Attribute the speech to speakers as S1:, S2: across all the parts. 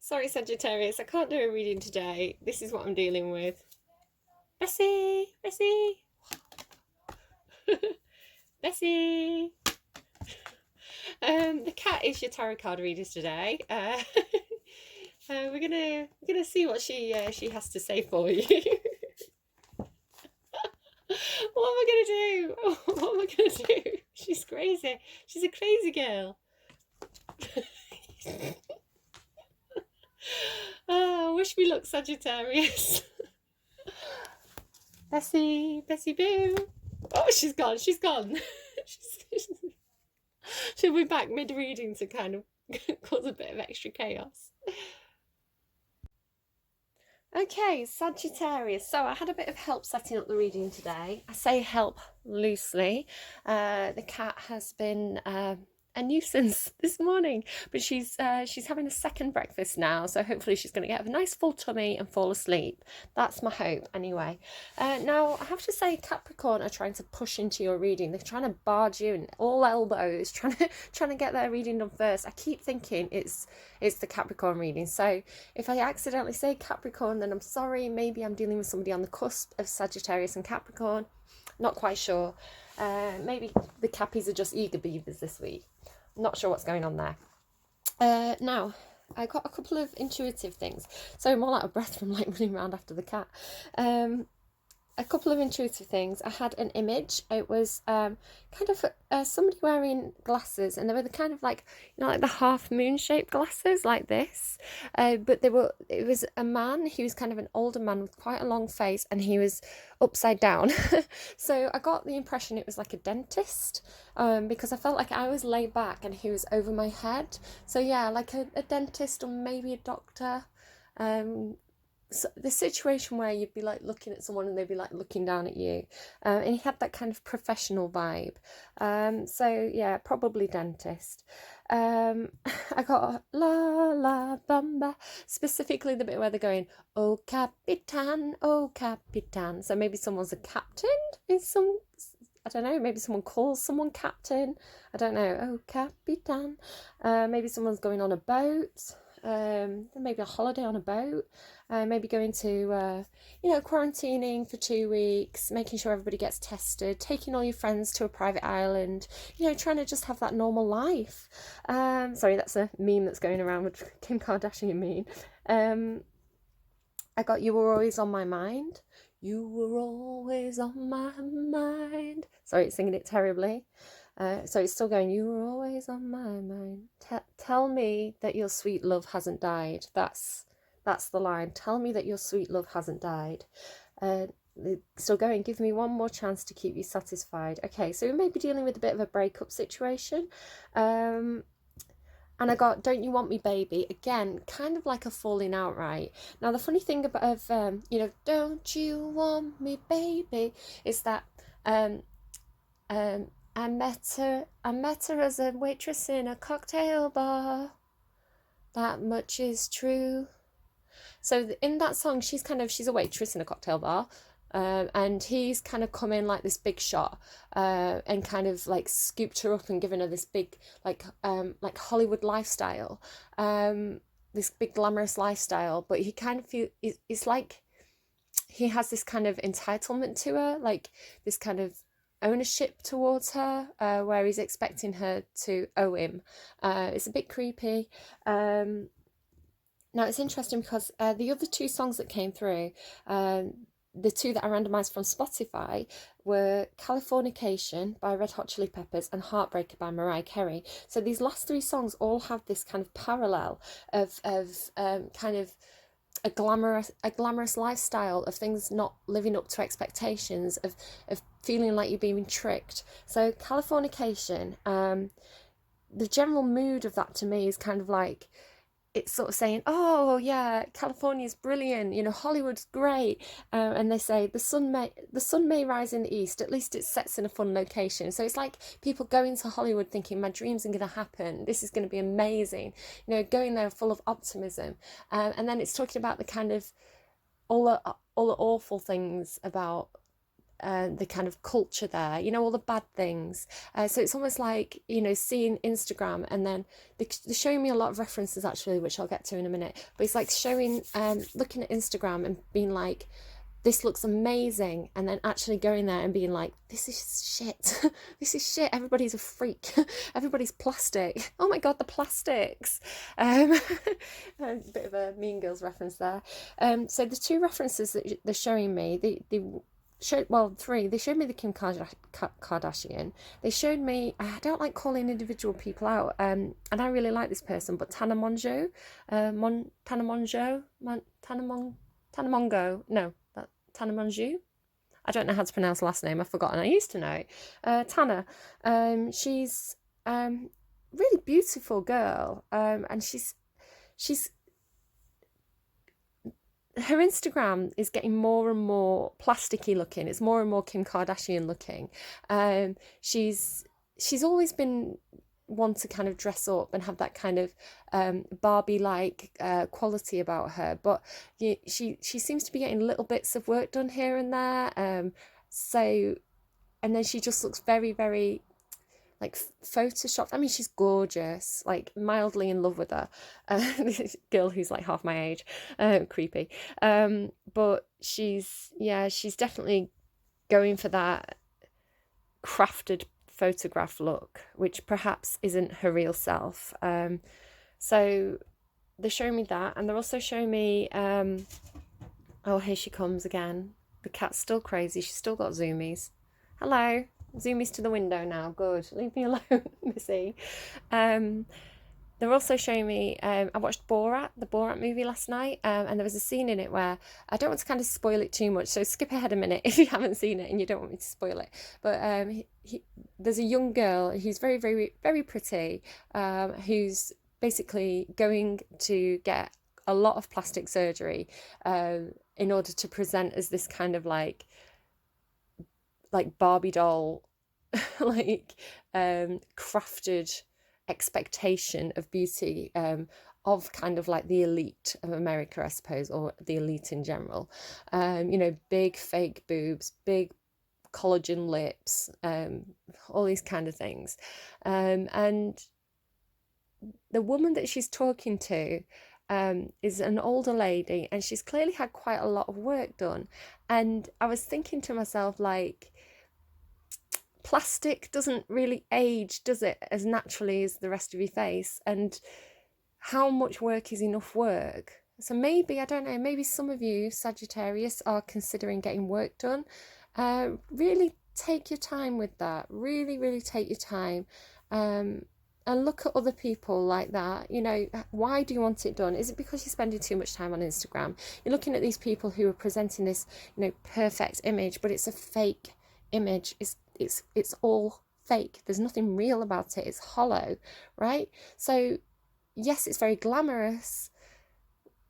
S1: Sorry, Sagittarius, I can't do a reading today. This is what I'm dealing with. Bessie! Bessie! Bessie! The cat is your tarot card reader today. We're gonna see what she has to say for you. What am I gonna do? Oh, what am I gonna do? She's crazy. She's a crazy girl. Oh, I wish we looked Sagittarius. Bessie, Bessie Boo. Oh, she's gone. She's gone. She'll be back mid reading to kind of cause a bit of extra chaos. Okay, Sagittarius. So I had a bit of help setting up the reading today. I say help loosely. The cat has been a nuisance this morning, but she's having a second breakfast now, so hopefully she's going to get a nice full tummy and fall asleep. That's my hope anyway. Now I have to say, Capricorn are trying to push into your reading. They're trying to barge you in all elbows, trying to get their reading done first. I keep thinking it's the Capricorn reading, so if I accidentally say Capricorn, then I'm sorry. Maybe I'm dealing with somebody on the cusp of Sagittarius and Capricorn. Not quite sure. Maybe the Cappies are just eager beavers this week. Not sure what's going on there. Now, I got a couple of intuitive things. So I'm all out of breath from like running around after the cat. A couple of intuitive things. I had an image. It was kind of somebody wearing glasses, and they were the kind of like, like the half moon shaped glasses like this. But it was a man. He was kind of an older man with quite a long face, and he was upside down. So I got the impression it was like a dentist, because I felt like I was laid back and he was over my head. So yeah, like a dentist or maybe a doctor. So the situation where you'd be like looking at someone and they'd be like looking down at you, and he had that kind of professional vibe. So yeah, probably dentist. I got la la bamba, specifically the bit where they're going, oh capitan, oh capitan. So maybe someone's a captain in some, I don't know, maybe someone calls someone captain, I don't know, oh capitan. Maybe someone's going on a boat, maybe a holiday on a boat, maybe going to, quarantining for 2 weeks, making sure everybody gets tested, taking all your friends to a private island, trying to just have that normal life. Sorry, that's a meme that's going around with Kim Kardashian meme. I got you were always on my mind. You were always on my mind. Sorry, singing it terribly. So it's still going, you were always on my mind. Tell me that your sweet love hasn't died. That's the line. Tell me that your sweet love hasn't died. Still going, give me one more chance to keep you satisfied. Okay, so we may be dealing with a bit of a breakup situation. And I got Don't You Want Me Baby, again, kind of like a falling out, right? Now, the funny thing about, Don't You Want Me Baby, is that I met her as a waitress in a cocktail bar. That much is true. So in that song, she's a waitress in a cocktail bar. And he's kind of come in like this big shot, and kind of like scooped her up and given her this big like Hollywood lifestyle, this big glamorous lifestyle. But he kind of it's like he has this kind of entitlement to her, like this kind of ownership towards her, where he's expecting her to owe him. It's a bit creepy. Now it's interesting because the other two songs that came through, the two that I randomised from Spotify, were Californication by Red Hot Chili Peppers and Heartbreaker by Mariah Carey. So these last three songs all have this kind of parallel of kind of a glamorous lifestyle, of things not living up to expectations, of feeling like you're being tricked. So Californication, the general mood of that to me is kind of like, it's sort of saying, oh yeah, California's brilliant, Hollywood's great, and they say the sun may rise in the east, at least it sets in a fun location. So it's like people going to Hollywood thinking, my dreams are going to happen, this is going to be amazing, going there full of optimism, and then it's talking about the kind of all the awful things about the kind of culture there, you know, all the bad things. So it's almost like, you know, seeing Instagram, and then they're showing me a lot of references actually, which I'll get to in a minute. But it's like showing, looking at Instagram and being like, this looks amazing, and then actually going there and being like, this is shit. This is shit. Everybody's a freak. Everybody's plastic. Oh my god, the plastics. A bit of a Mean Girls reference there. So the two references that they're showing me, they showed, well, three. They showed me the Kim Kardashian. They showed me, I don't like calling individual people out, and I really like this person, but Tana Mongeau, Tana Mongeau. I don't know how to pronounce the last name. I've forgotten. I used to know it. Tana. She's really beautiful girl. And she's her Instagram is getting more and more plasticky looking. It's more and more Kim Kardashian looking. She's always been one to kind of dress up and have that kind of Barbie-like quality about her, but she seems to be getting little bits of work done here and there. So, and then she just looks very, very like photoshopped. I mean, she's gorgeous, like mildly in love with her. This girl who's like half my age, creepy. But she's definitely going for that crafted photograph look, which perhaps isn't her real self. So they're showing me that, and they're also showing me oh, here she comes again. The cat's still crazy. She's still got zoomies. Hello. Zoomies to the window now. Good. Leave me alone, Missy. They're also showing me, I watched Borat, the Borat movie last night, and there was a scene in it where, I don't want to kind of spoil it too much, so skip ahead a minute if you haven't seen it and you don't want me to spoil it. But there's a young girl who's very, very, very pretty, who's basically going to get a lot of plastic surgery in order to present as this kind of like Barbie doll, like crafted expectation of beauty, of kind of like the elite of America, I suppose, or the elite in general. You know, big fake boobs, big collagen lips, all these kind of things. And the woman that she's talking to is an older lady, and she's clearly had quite a lot of work done. And I was thinking to myself, like, plastic doesn't really age, does it, as naturally as the rest of your face? And how much work is enough work? So maybe, I don't know, maybe some of you Sagittarius are considering getting work done. Really take your time with that. Really, really take your time. And look at other people like that. You know, why do you want it done? Is it because you're spending too much time on Instagram? You're looking at these people who are presenting this, you know, perfect image, but it's a fake image. It's all fake. There's nothing real about it. It's hollow, right? So yes, it's very glamorous.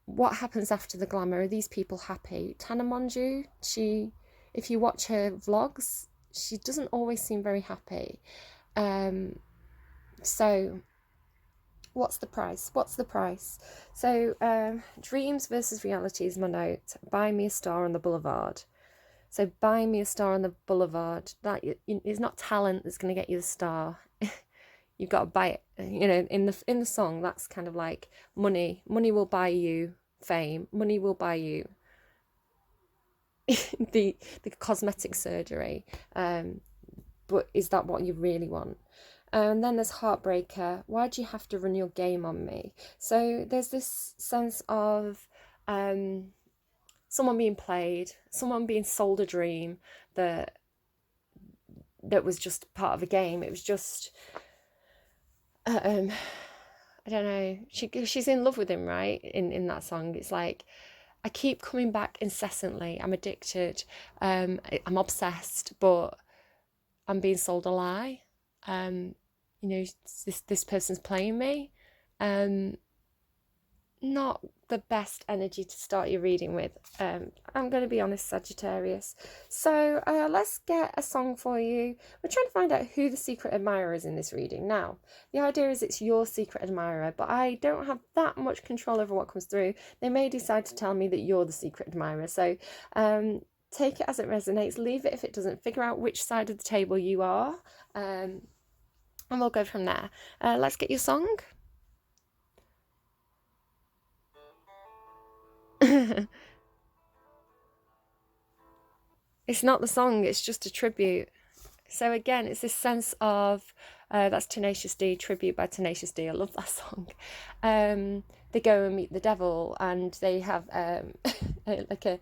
S1: What happens after the glamour? Are these people happy? Tana Mongeau, if you watch her vlogs, she doesn't always seem very happy. So what's the price? So dreams versus reality is my note. Buy me a star on the boulevard. So buy me a star on the boulevard. That is not talent that's going to get you the star. You've got to buy it. You know, in the song, that's kind of like money. Money will buy you fame. Money will buy you the cosmetic surgery. But is that what you really want? And then there's Heartbreaker. Why do you have to run your game on me? So there's this sense of someone being played, someone being sold a dream that was just part of a game. It was just, I don't know. She's in love with him, right? In that song, it's like, I keep coming back incessantly. I'm addicted. I'm obsessed, but I'm being sold a lie. You know, this person's playing me. Not the best energy to start your reading with. I'm going to be honest, Sagittarius. So let's get a song for you. We're trying to find out who the secret admirer is in this reading. Now, the idea is it's your secret admirer, but I don't have that much control over what comes through. They may decide to tell me that you're the secret admirer. So take it as it resonates, leave it if it doesn't, figure out which side of the table you are, and we'll go from there. Let's get your song. It's not the song, it's just a tribute. So again, it's this sense of, that's Tenacious D, Tribute by Tenacious D. I love that song. They go and meet the devil, and they have like a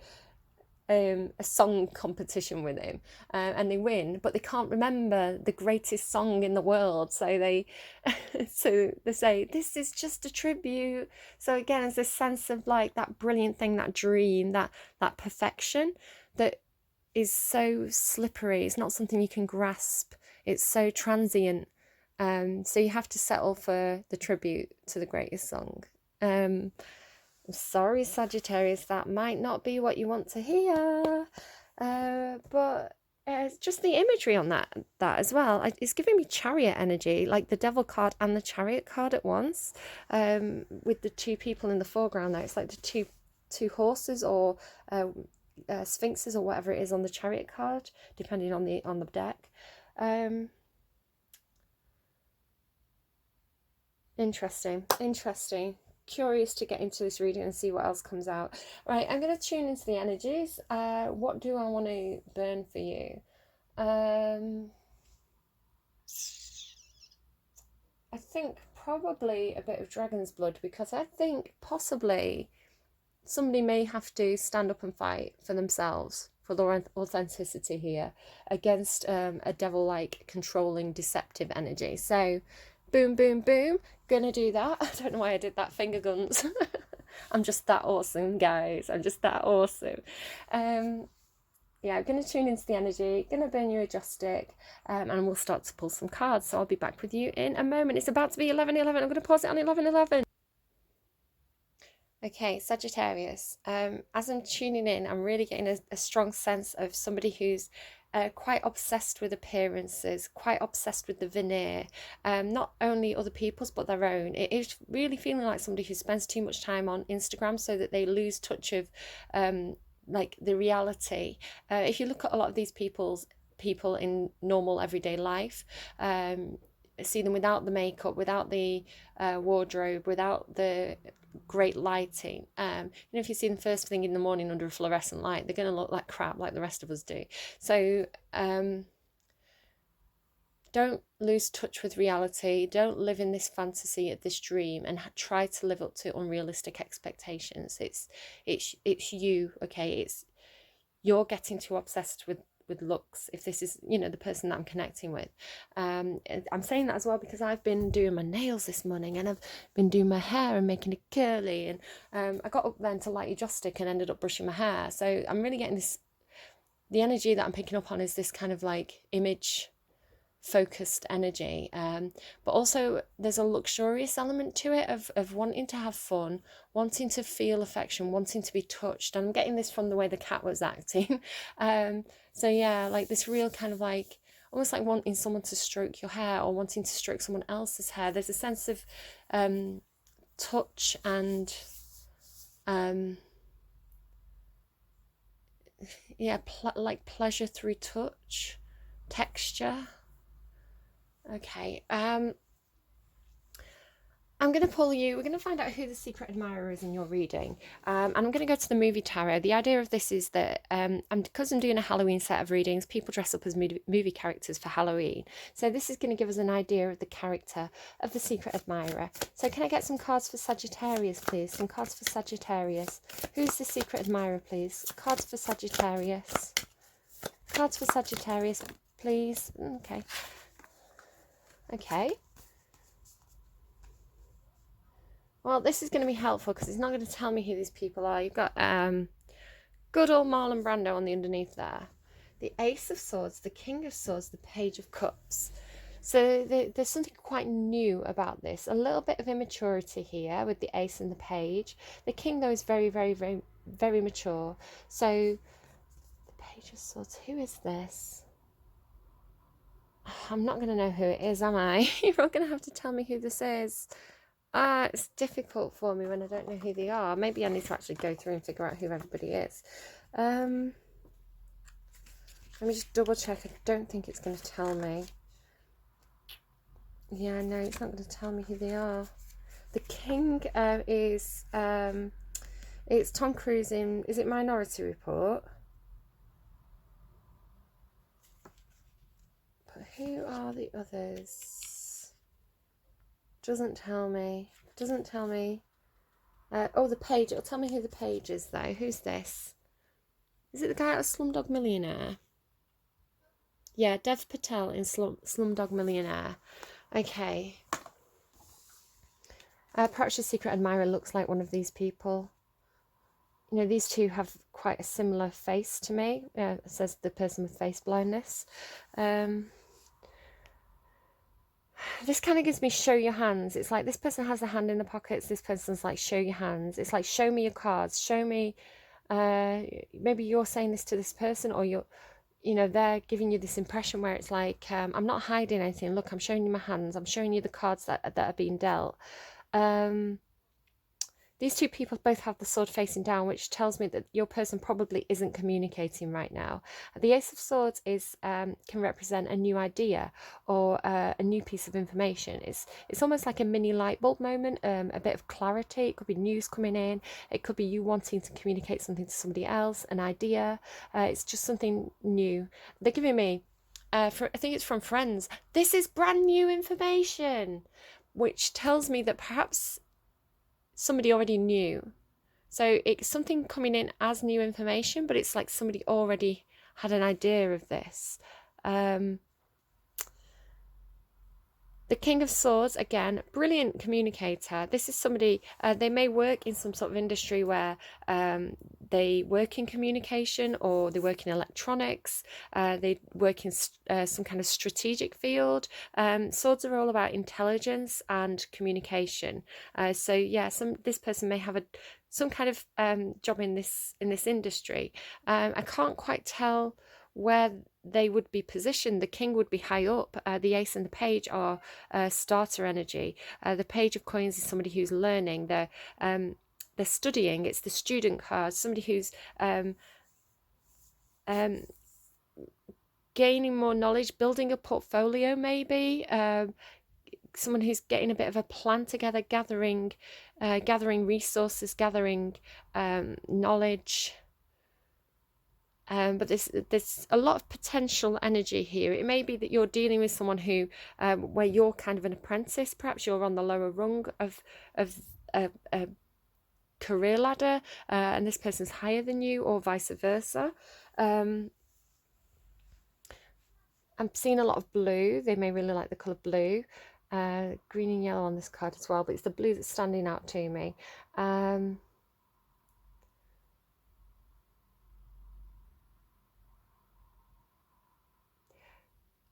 S1: song competition with him, and they win, but they can't remember the greatest song in the world. So they so they say, this is just a tribute. So again, it's this sense of like that brilliant thing, that dream, that perfection that is so slippery. It's not something you can grasp. It's so transient. So you have to settle for the tribute to the greatest song. I'm sorry, Sagittarius, that might not be what you want to hear. But just the imagery on that as well. It's giving me Chariot energy, like the Devil card and the Chariot card at once. With the two people in the foreground there, it's like the two horses or sphinxes or whatever it is on the Chariot card, depending on the deck. Interesting. Curious to get into this reading and see what else comes out. Right, I'm going to tune into the energies. What do I want to burn for you? I think probably a bit of dragon's blood, because I think possibly somebody may have to stand up and fight for themselves, for their authenticity here, against a devil-like controlling deceptive energy. So boom, boom, boom, gonna do that. I don't know why I did that, finger guns. I'm just that awesome, guys. I'm just that awesome. Yeah, I'm going to tune into the energy, going to burn you a joss stick, and we'll start to pull some cards. So I'll be back with you in a moment. It's about to be 11:11. I'm going to pause it on 11:11. Okay, Sagittarius, as I'm tuning in, I'm really getting a strong sense of somebody who's quite obsessed with appearances, quite obsessed with the veneer, not only other people's but their own. It is really feeling like somebody who spends too much time on Instagram, so that they lose touch of like the reality. If you look at a lot of these people in normal everyday life, see them without the makeup, without the wardrobe, without the great lighting. If you see them first thing in the morning under a fluorescent light, they're going to look like crap, like the rest of us do. So don't lose touch with reality. Don't live in this fantasy of this dream and try to live up to unrealistic expectations. It's you, okay? You're getting too obsessed with looks, if this is the person that I'm connecting with. I'm saying that as well because I've been doing my nails this morning, and I've been doing my hair and making it curly, and I got up then to light a joss stick and ended up brushing my hair. So I'm really getting the energy that I'm picking up on is this kind of like image focused energy, but also there's a luxurious element to it of wanting to have fun, wanting to feel affection, wanting to be touched. I'm getting this from the way the cat was acting. So yeah, like this real kind of like almost like wanting someone to stroke your hair or wanting to stroke someone else's hair. There's a sense of touch and yeah, like pleasure through touch, texture. Okay, I'm going to pull you, we're going to find out who the secret admirer is in your reading, and I'm going to go to the movie tarot. The idea of this is that because I'm doing a Halloween set of readings, people dress up as movie characters for Halloween. So this is going to give us an idea of the character of the secret admirer. So can I get some cards for Sagittarius, please? Some cards for Sagittarius. Who's the secret admirer, please? Cards for Sagittarius. Cards for Sagittarius, please. Okay. Okay. Well, this is going to be helpful because it's not going to tell me who these people are. You've got good old Marlon Brando on the underneath there. The Ace of Swords, the King of Swords, the Page of Cups. So there's something quite new about this. A little bit of immaturity here with the Ace and the Page. The King, though, is very, very, very, very mature. So the Page of Swords, who is this? I'm not going to know who it is, am I? You're all going to have to tell me who this is. It's difficult for me when I don't know who they are. Maybe I need to actually go through and figure out who everybody is. Let me just double check. I don't think it's going to tell me. Yeah, no, it's not going to tell me who they are. The king is it's Tom Cruise in, is it Minority Report? But who are the others? Doesn't tell me. Doesn't tell me. Oh, the page. It'll tell me who the page is though. Who's this? Is it the guy out of Slumdog Millionaire? Yeah, Dev Patel in Slumdog Millionaire. Okay. Perhaps your secret admirer looks like one of these people. You know, these two have quite a similar face to me, says the person with face blindness. This kind of gives me show your hands. It's like this person has a hand in the pockets. This person's like show your hands. It's like show me your cards. Show me, maybe you're saying this to this person, or they're giving you this impression where it's like, I'm not hiding anything. Look, I'm showing you my hands. I'm showing you the cards that are being dealt. These two people both have the sword facing down, which tells me that your person probably isn't communicating right now. The Ace of Swords can represent a new idea or a new piece of information. It's almost like a mini light bulb moment, a bit of clarity. It could be news coming in. It could be you wanting to communicate something to somebody else, an idea. It's just something new. They're giving me, I think it's from Friends, this is brand new information, which tells me that perhaps somebody already knew. So it's something coming in as new information, but it's like somebody already had an idea of this. The King of Swords, again, brilliant communicator. This is somebody, they may work in some sort of industry where they work in communication, or they work in electronics, they work in some kind of strategic field. Swords are all about intelligence and communication. So yeah, this person may have some kind of job in this industry. I can't quite tell where they would be positioned. The king would be high up. The ace and the page are starter energy. The page of coins is somebody who's learning. They're studying. It's the student card. Somebody who's gaining more knowledge, building a portfolio, maybe. Someone who's getting a bit of a plan together, gathering resources, gathering knowledge. But there's a lot of potential energy here. It may be that you're dealing with someone who, where you're kind of an apprentice. Perhaps you're on the lower rung of a career ladder, and this person's higher than you, or vice versa. I'm seeing a lot of blue. They may really like the colour blue. Green and yellow on this card as well, but it's the blue that's standing out to me.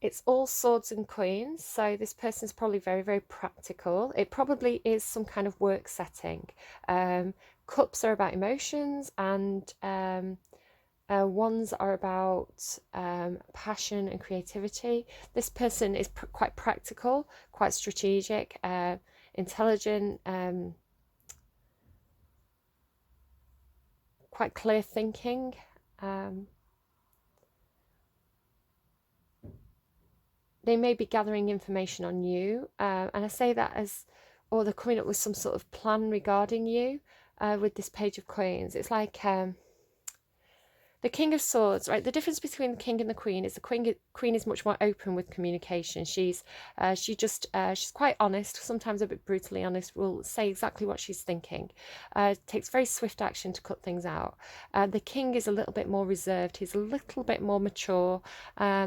S1: It's all swords and queens, so this person's probably very, very practical. It probably is some kind of work setting. Cups are about emotions, and wands are about passion and creativity. This person is quite practical, quite strategic, intelligent, quite clear thinking. They may be gathering information on you, and I say that as, or they're coming up with some sort of plan regarding you with this page of coins. It's like the King of Swords, right? The difference between the King and the Queen is the Queen is much more open with communication. She's quite honest, sometimes a bit brutally honest, will say exactly what she's thinking. Takes very swift action to cut things out. The King is a little bit more reserved. He's a little bit more mature.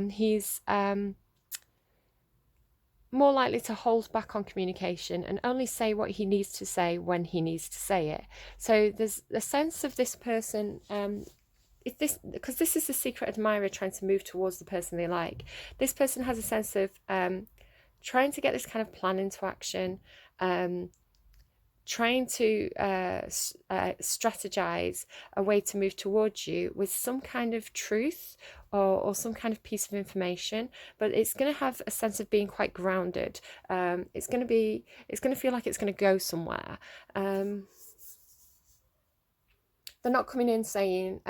S1: He's more likely to hold back on communication and only say what he needs to say when he needs to say it. So there's a sense of this person, because this is the secret admirer trying to move towards the person they like. This person has a sense of trying to get this kind of plan into action, trying to strategize a way to move towards you with some kind of truth or some kind of piece of information, but it's going to have a sense of being quite grounded. It's going to feel like it's going to go somewhere. They're not coming in saying,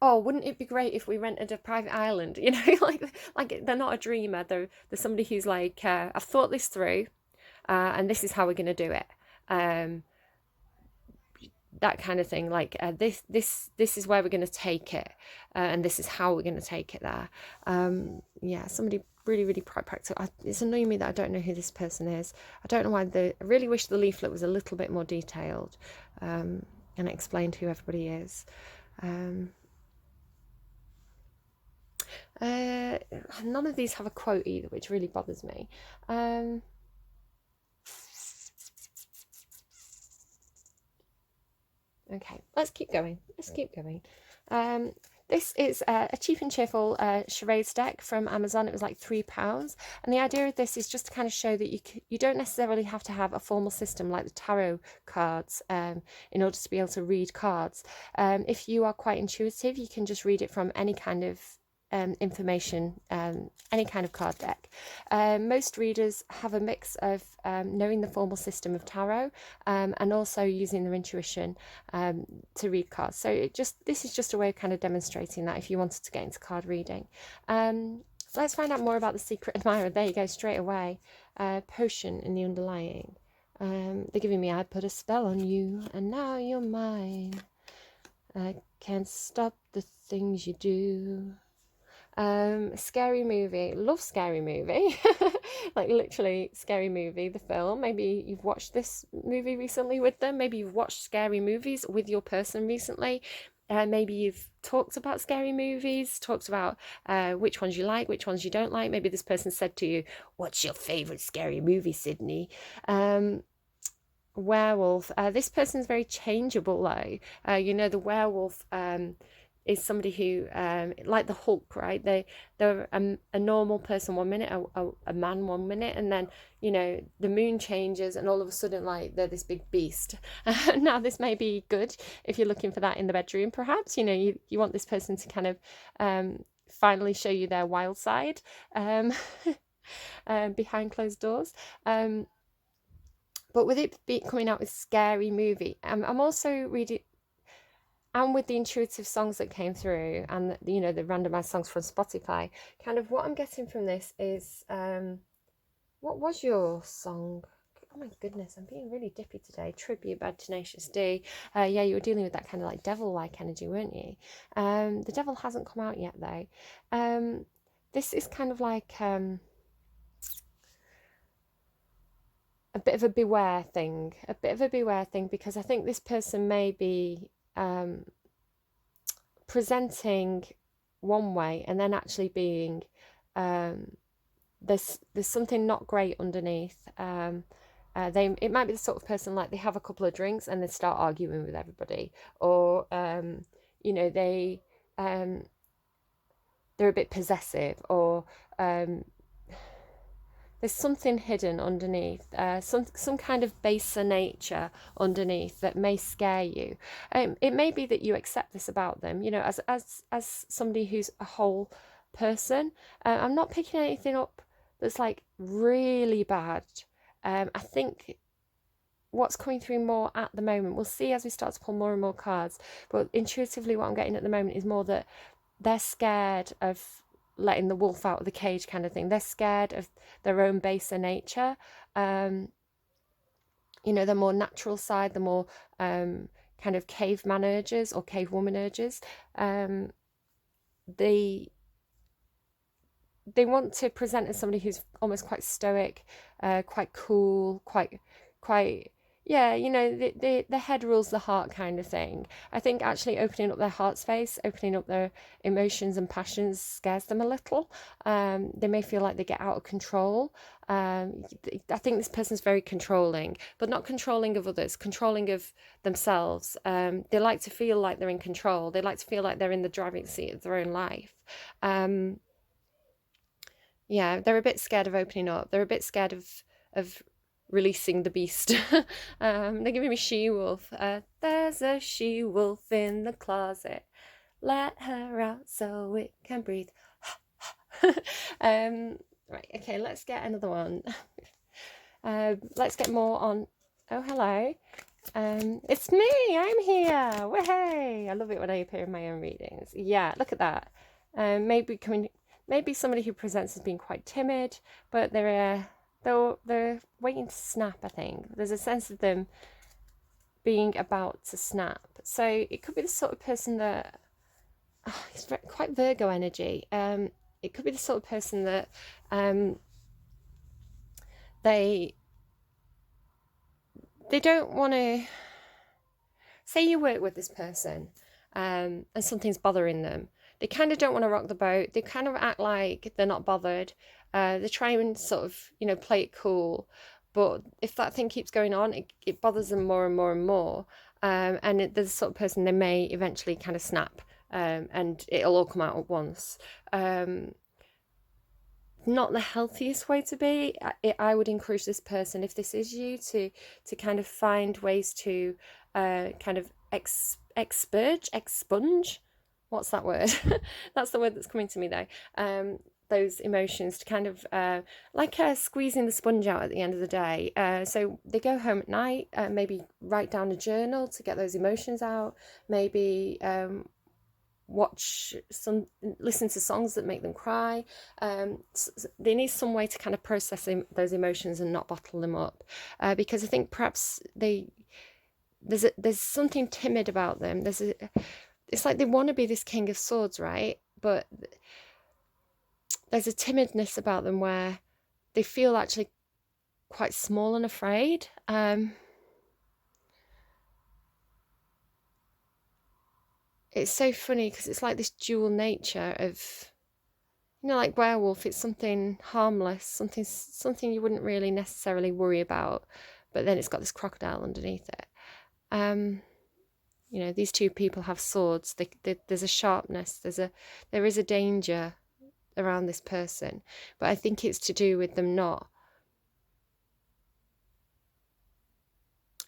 S1: oh, wouldn't it be great if we rented a private island? You know, like they're not a dreamer. They're somebody who's like, I've thought this through, and this is how we're going to do it. That kind of thing. Like this is where we're going to take it, and this is how we're going to take it there. Yeah, somebody really quite practical. It's annoying me that I don't know who this person is. I don't know why. I really wish the leaflet was a little bit more detailed, and explained who everybody is. None of these have a quote either, which really bothers me. Okay, let's keep going. This is a cheap and cheerful charades deck from Amazon. It was like £3, and the idea of this is just to kind of show that you don't necessarily have to have a formal system like the tarot cards in order to be able to read cards. If you are quite intuitive, you can just read it from any kind of information, any kind of card deck. Most readers have a mix of knowing the formal system of tarot and also using their intuition to read cards. So this is just a way of kind of demonstrating that if you wanted to get into card reading. So let's find out more about the secret admirer. There you go, straight away. Potion in the underlying. They're giving me, I put a spell on you and now you're mine. I can't stop the things you do. Scary movie. Love Scary Movie. Like literally Scary Movie, the film. Maybe you've watched this movie recently with them. Maybe you've watched scary movies with your person recently. Maybe you've talked about scary movies, talked about which ones you like, which ones you don't like. Maybe this person said to you, what's your favourite scary movie, Sydney? Werewolf. This person's very changeable though. You know, the werewolf is somebody who, like the Hulk, right? They're a normal person 1 minute, a man 1 minute, and then, you know, the moon changes and all of a sudden, like, they're this big beast. Now, this may be good if you're looking for that in the bedroom, perhaps. You know, you want this person to kind of finally show you their wild side behind closed doors. But with it coming out with Scary Movie, I'm also reading... And with the intuitive songs that came through and, you know, the randomized songs from Spotify, kind of what I'm getting from this is, what was your song? Oh my goodness, I'm being really dippy today. Tribute by Tenacious D. Yeah, you were dealing with that kind of like devil-like energy, weren't you? The devil hasn't come out yet though. This is kind of like a bit of a beware thing. Because I think this person may be presenting one way and then actually being there's something not great underneath. It might be the sort of person like they have a couple of drinks and they start arguing with everybody, or you know, they're a bit possessive, or there's something hidden underneath, some kind of baser nature underneath that may scare you. It may be that you accept this about them, you know, as somebody who's a whole person. I'm not picking anything up that's like really bad. I think what's coming through more at the moment, we'll see as we start to pull more and more cards, but intuitively what I'm getting at the moment is more that they're scared of letting the wolf out of the cage kind of thing. They're scared of their own baser nature. You know, the more natural side, the more kind of caveman urges or cavewoman urges. They want to present as somebody who's almost quite stoic, quite cool, quite yeah, you know, the head rules the heart kind of thing. I think actually opening up their heart space, opening up their emotions and passions scares them a little. They may feel like they get out of control. I think this person's very controlling, but not controlling of others, controlling of themselves. They like to feel like they're in control. They like to feel like they're in the driving seat of their own life. Yeah, they're a bit scared of opening up. They're a bit scared of releasing the beast. They're giving me she-wolf. There's a she-wolf in the closet. Let her out so it can breathe. Right, okay, let's get another one. Let's get more on... Oh, hello. It's me, I'm here. Woohoo! I love it when I appear in my own readings. Yeah, look at that. Maybe somebody who presents as being quite timid, but they're waiting to snap, I think. There's a sense of them being about to snap. So it could be the sort of person that it's quite Virgo energy. It could be the sort of person that they don't want to, say you work with this person and something's bothering them. They kind of don't want to rock the boat. They kind of act like they're not bothered. They try and sort of, play it cool. But if that thing keeps going on, it bothers them more and more and more. And there's the sort of person they may eventually kind of snap, and it'll all come out at once. Not the healthiest way to be. I would encourage this person, if this is you, to kind of find ways to kind of expunge. What's that word? That's the word that's coming to me though. Those emotions, to kind of like squeezing the sponge out at the end of the day. So they go home at night, maybe write down a journal to get those emotions out, maybe listen to songs that make them cry. They need some way to kind of process those emotions and not bottle them up, because I think perhaps there's something timid about them. It's like they want to be this King of Swords, right? But there's a timidness about them where they feel actually quite small and afraid. It's so funny because it's like this dual nature of, like werewolf, it's something harmless, something you wouldn't really necessarily worry about, but then it's got this crocodile underneath it. These two people have swords. There's a sharpness, there is a danger around this person, but I think it's to do with them not.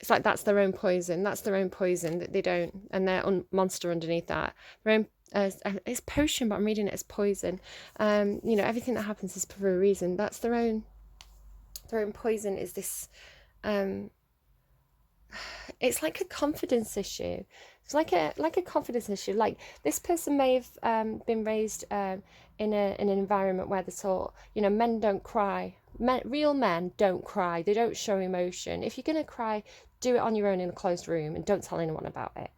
S1: It's like that's their own poison. That's their own poison that they don't, and their monster underneath that. Their own, it's potion, but I'm reading it as poison. Everything that happens is for a reason. That's their own poison. Is this? It's like a confidence issue. It's like a confidence issue. Like this person may have been raised in an environment where they're taught, men don't cry. Real men don't cry. They don't show emotion. If you're gonna cry, do it on your own in a closed room and don't tell anyone about it.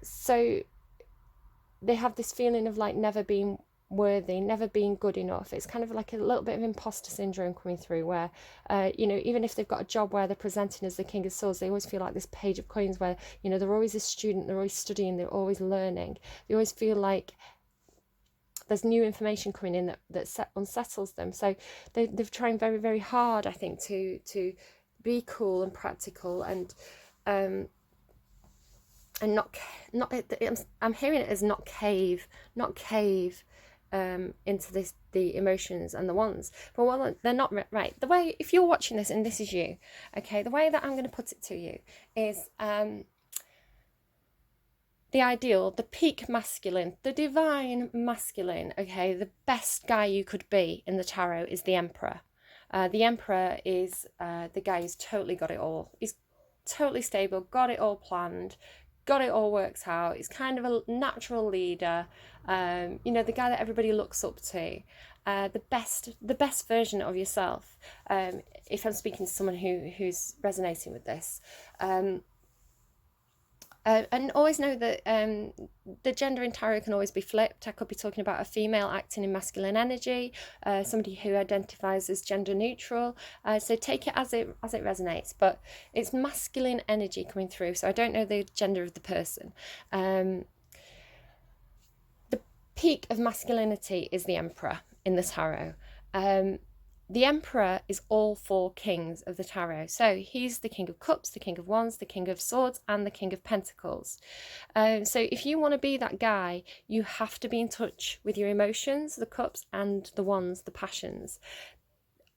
S1: So they have this feeling of like never being worthy, never being good enough. It's kind of like a little bit of imposter syndrome coming through where, even if they've got a job where they're presenting as the King of Swords, they always feel like this page of coins where, they're always a student, they're always studying, they're always learning. They always feel like there's new information coming in that unsettles them. So they've tried very, very hard, I think, to be cool and practical and not I'm hearing it as not cave into the emotions and the ones. But well, they're not right. The way, if you're watching this and this is you, okay, the way that I'm going to put it to you is the ideal, the peak masculine, the divine masculine, okay, the best guy you could be in the tarot is the Emperor. The Emperor is the guy who's totally got it all. He's totally stable, got it all planned, got it all worked out. He's kind of a natural leader, the guy that everybody looks up to, the best version of yourself. If I'm speaking to someone who's resonating with this, and always know that the gender in tarot can always be flipped. I could be talking about a female acting in masculine energy, somebody who identifies as gender neutral. So take it as it resonates. But it's masculine energy coming through. So I don't know the gender of the person. The peak of masculinity is the Emperor in the tarot. The Emperor is all four kings of the tarot. So he's the King of Cups, the King of Wands, the King of Swords, and the King of Pentacles. So if you want to be that guy, you have to be in touch with your emotions, the cups, and the wands, the passions.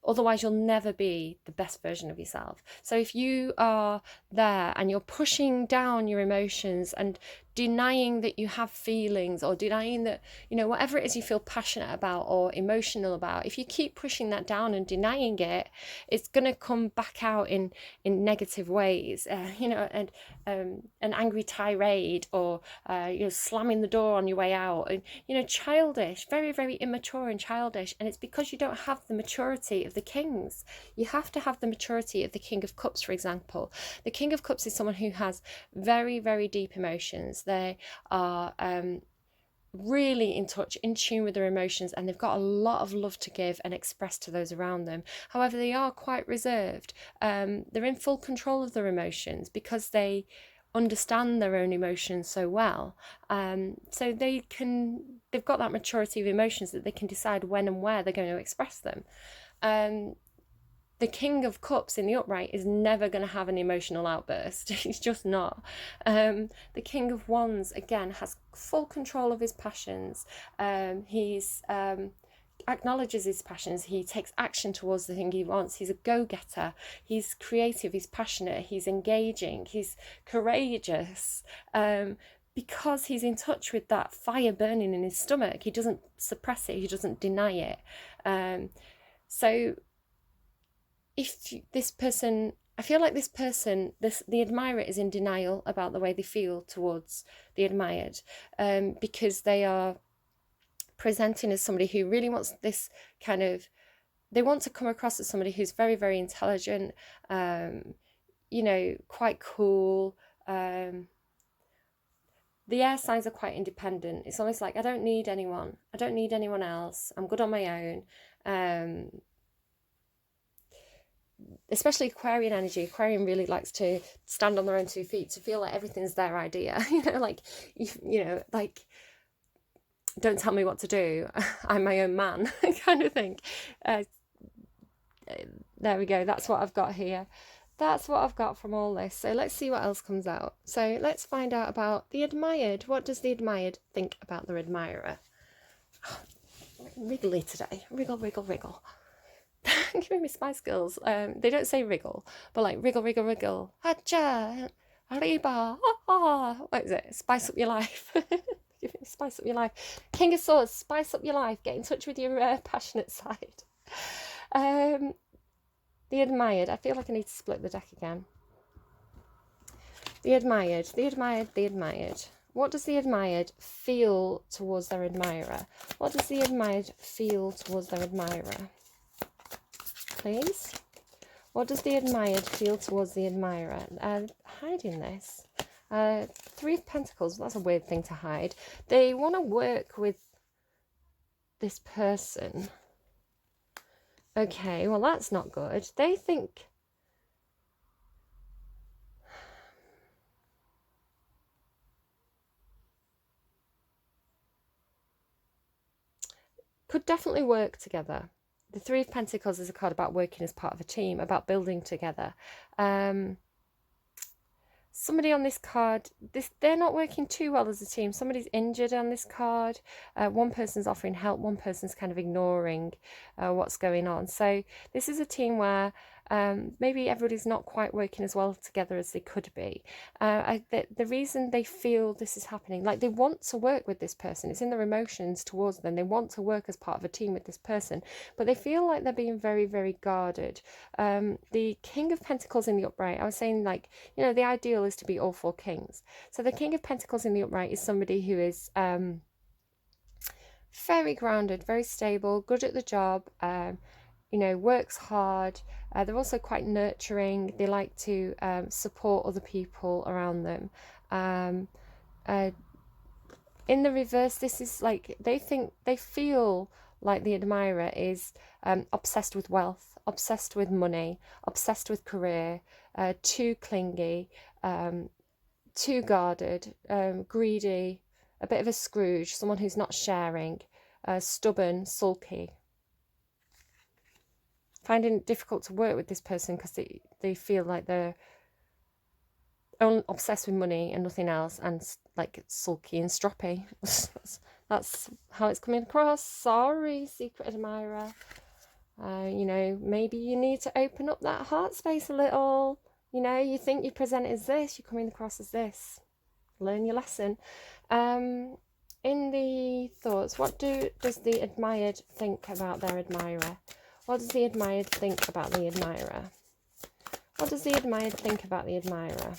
S1: Otherwise, you'll never be the best version of yourself. So if you are there and you're pushing down your emotions and denying that you have feelings, or denying that, you know, whatever it is you feel passionate about or emotional about, if you keep pushing that down and denying it, it's going to come back out in negative ways, you know, and an angry tirade, or you know, slamming the door on your way out, and, you know, childish, very, very immature and childish. And it's because you don't have the maturity of the kings. You have to have the maturity of the King of Cups, for example. The King of Cups is someone who has very, very deep emotions. They are really in touch, in tune with their emotions, and they've got a lot of love to give and express to those around them. However, they are quite reserved. They're in full control of their emotions because they understand their own emotions so well. So they've got that maturity of emotions that they can decide when and where they're going to express them. The King of Cups in the upright is never going to have an emotional outburst. He's just not. The King of Wands, again, has full control of his passions. He's acknowledges his passions. He takes action towards the thing he wants. He's a go-getter. He's creative. He's passionate. He's engaging. He's courageous. Because he's in touch with that fire burning in his stomach. He doesn't suppress it. He doesn't deny it. So if this person, I feel like this person, the admirer is in denial about the way they feel towards the admired, because they are presenting as somebody who really wants this kind of, they want to come across as somebody who's very, very intelligent, you know, quite cool. The air signs are quite independent. It's almost like, I don't need anyone. I don't need anyone else. I'm good on my own. Especially Aquarian energy. Aquarian really likes to stand on their own 2 feet, to feel like everything's their idea. You know, like, you know, like, don't tell me what to do. I'm my own man, kind of thing. There we go. That's what I've got here. That's what I've got from all this. So let's see what else comes out. So let's find out about the admired. What does the admired think about their admirer? Oh, wriggly today. Wriggle, wriggle, wriggle. Giving me Spice Girls. They don't say wriggle, but like wriggle, wriggle, wriggle. Hacha, arriba, what is it? Spice up your life. Spice up your life. King of Swords, spice up your life. Get in touch with your passionate side. The admired. I feel like I need to split the deck again. The admired, the admired, the admired. What does the admired feel towards their admirer? What does the admired feel towards their admirer? Please. What does the admired feel towards the admirer? Hiding this. 3 of Pentacles. That's a weird thing to hide. They want to work with this person. Okay, well, that's not good. They think... could definitely work together. The 3 of Pentacles is a card about working as part of a team, about building together. Somebody on this card, they're not working too well as a team. Somebody's injured on this card. One person's offering help, one person's kind of ignoring what's going on. So this is a team where maybe everybody's not quite working as well together as they could be. The reason they feel this is happening, like they want to work with this person, it's in their emotions towards them. They want to work as part of a team with this person, but they feel like they're being very, very guarded. The King of Pentacles in the upright, I was saying, like, you know, the ideal is to be all 4 kings. So the King of Pentacles in the upright is somebody who is very grounded, very stable, good at the job, you know, works hard. They're also quite nurturing. They like to support other people around them. In the reverse, this is like, they feel like the admirer is obsessed with wealth, obsessed with money, obsessed with career, too clingy, too guarded, greedy, a bit of a Scrooge, someone who's not sharing, stubborn, sulky. Finding it difficult to work with this person because they feel like they're only obsessed with money and nothing else, and like sulky and stroppy. That's how it's coming across. Sorry, secret admirer. You know, maybe you need to open up that heart space a little. You know, you think you present as this, you're coming across as this. learn your lesson. In the thoughts, what does the admired think about their admirer? What does the admired think about the admirer? What does the admired think about the admirer?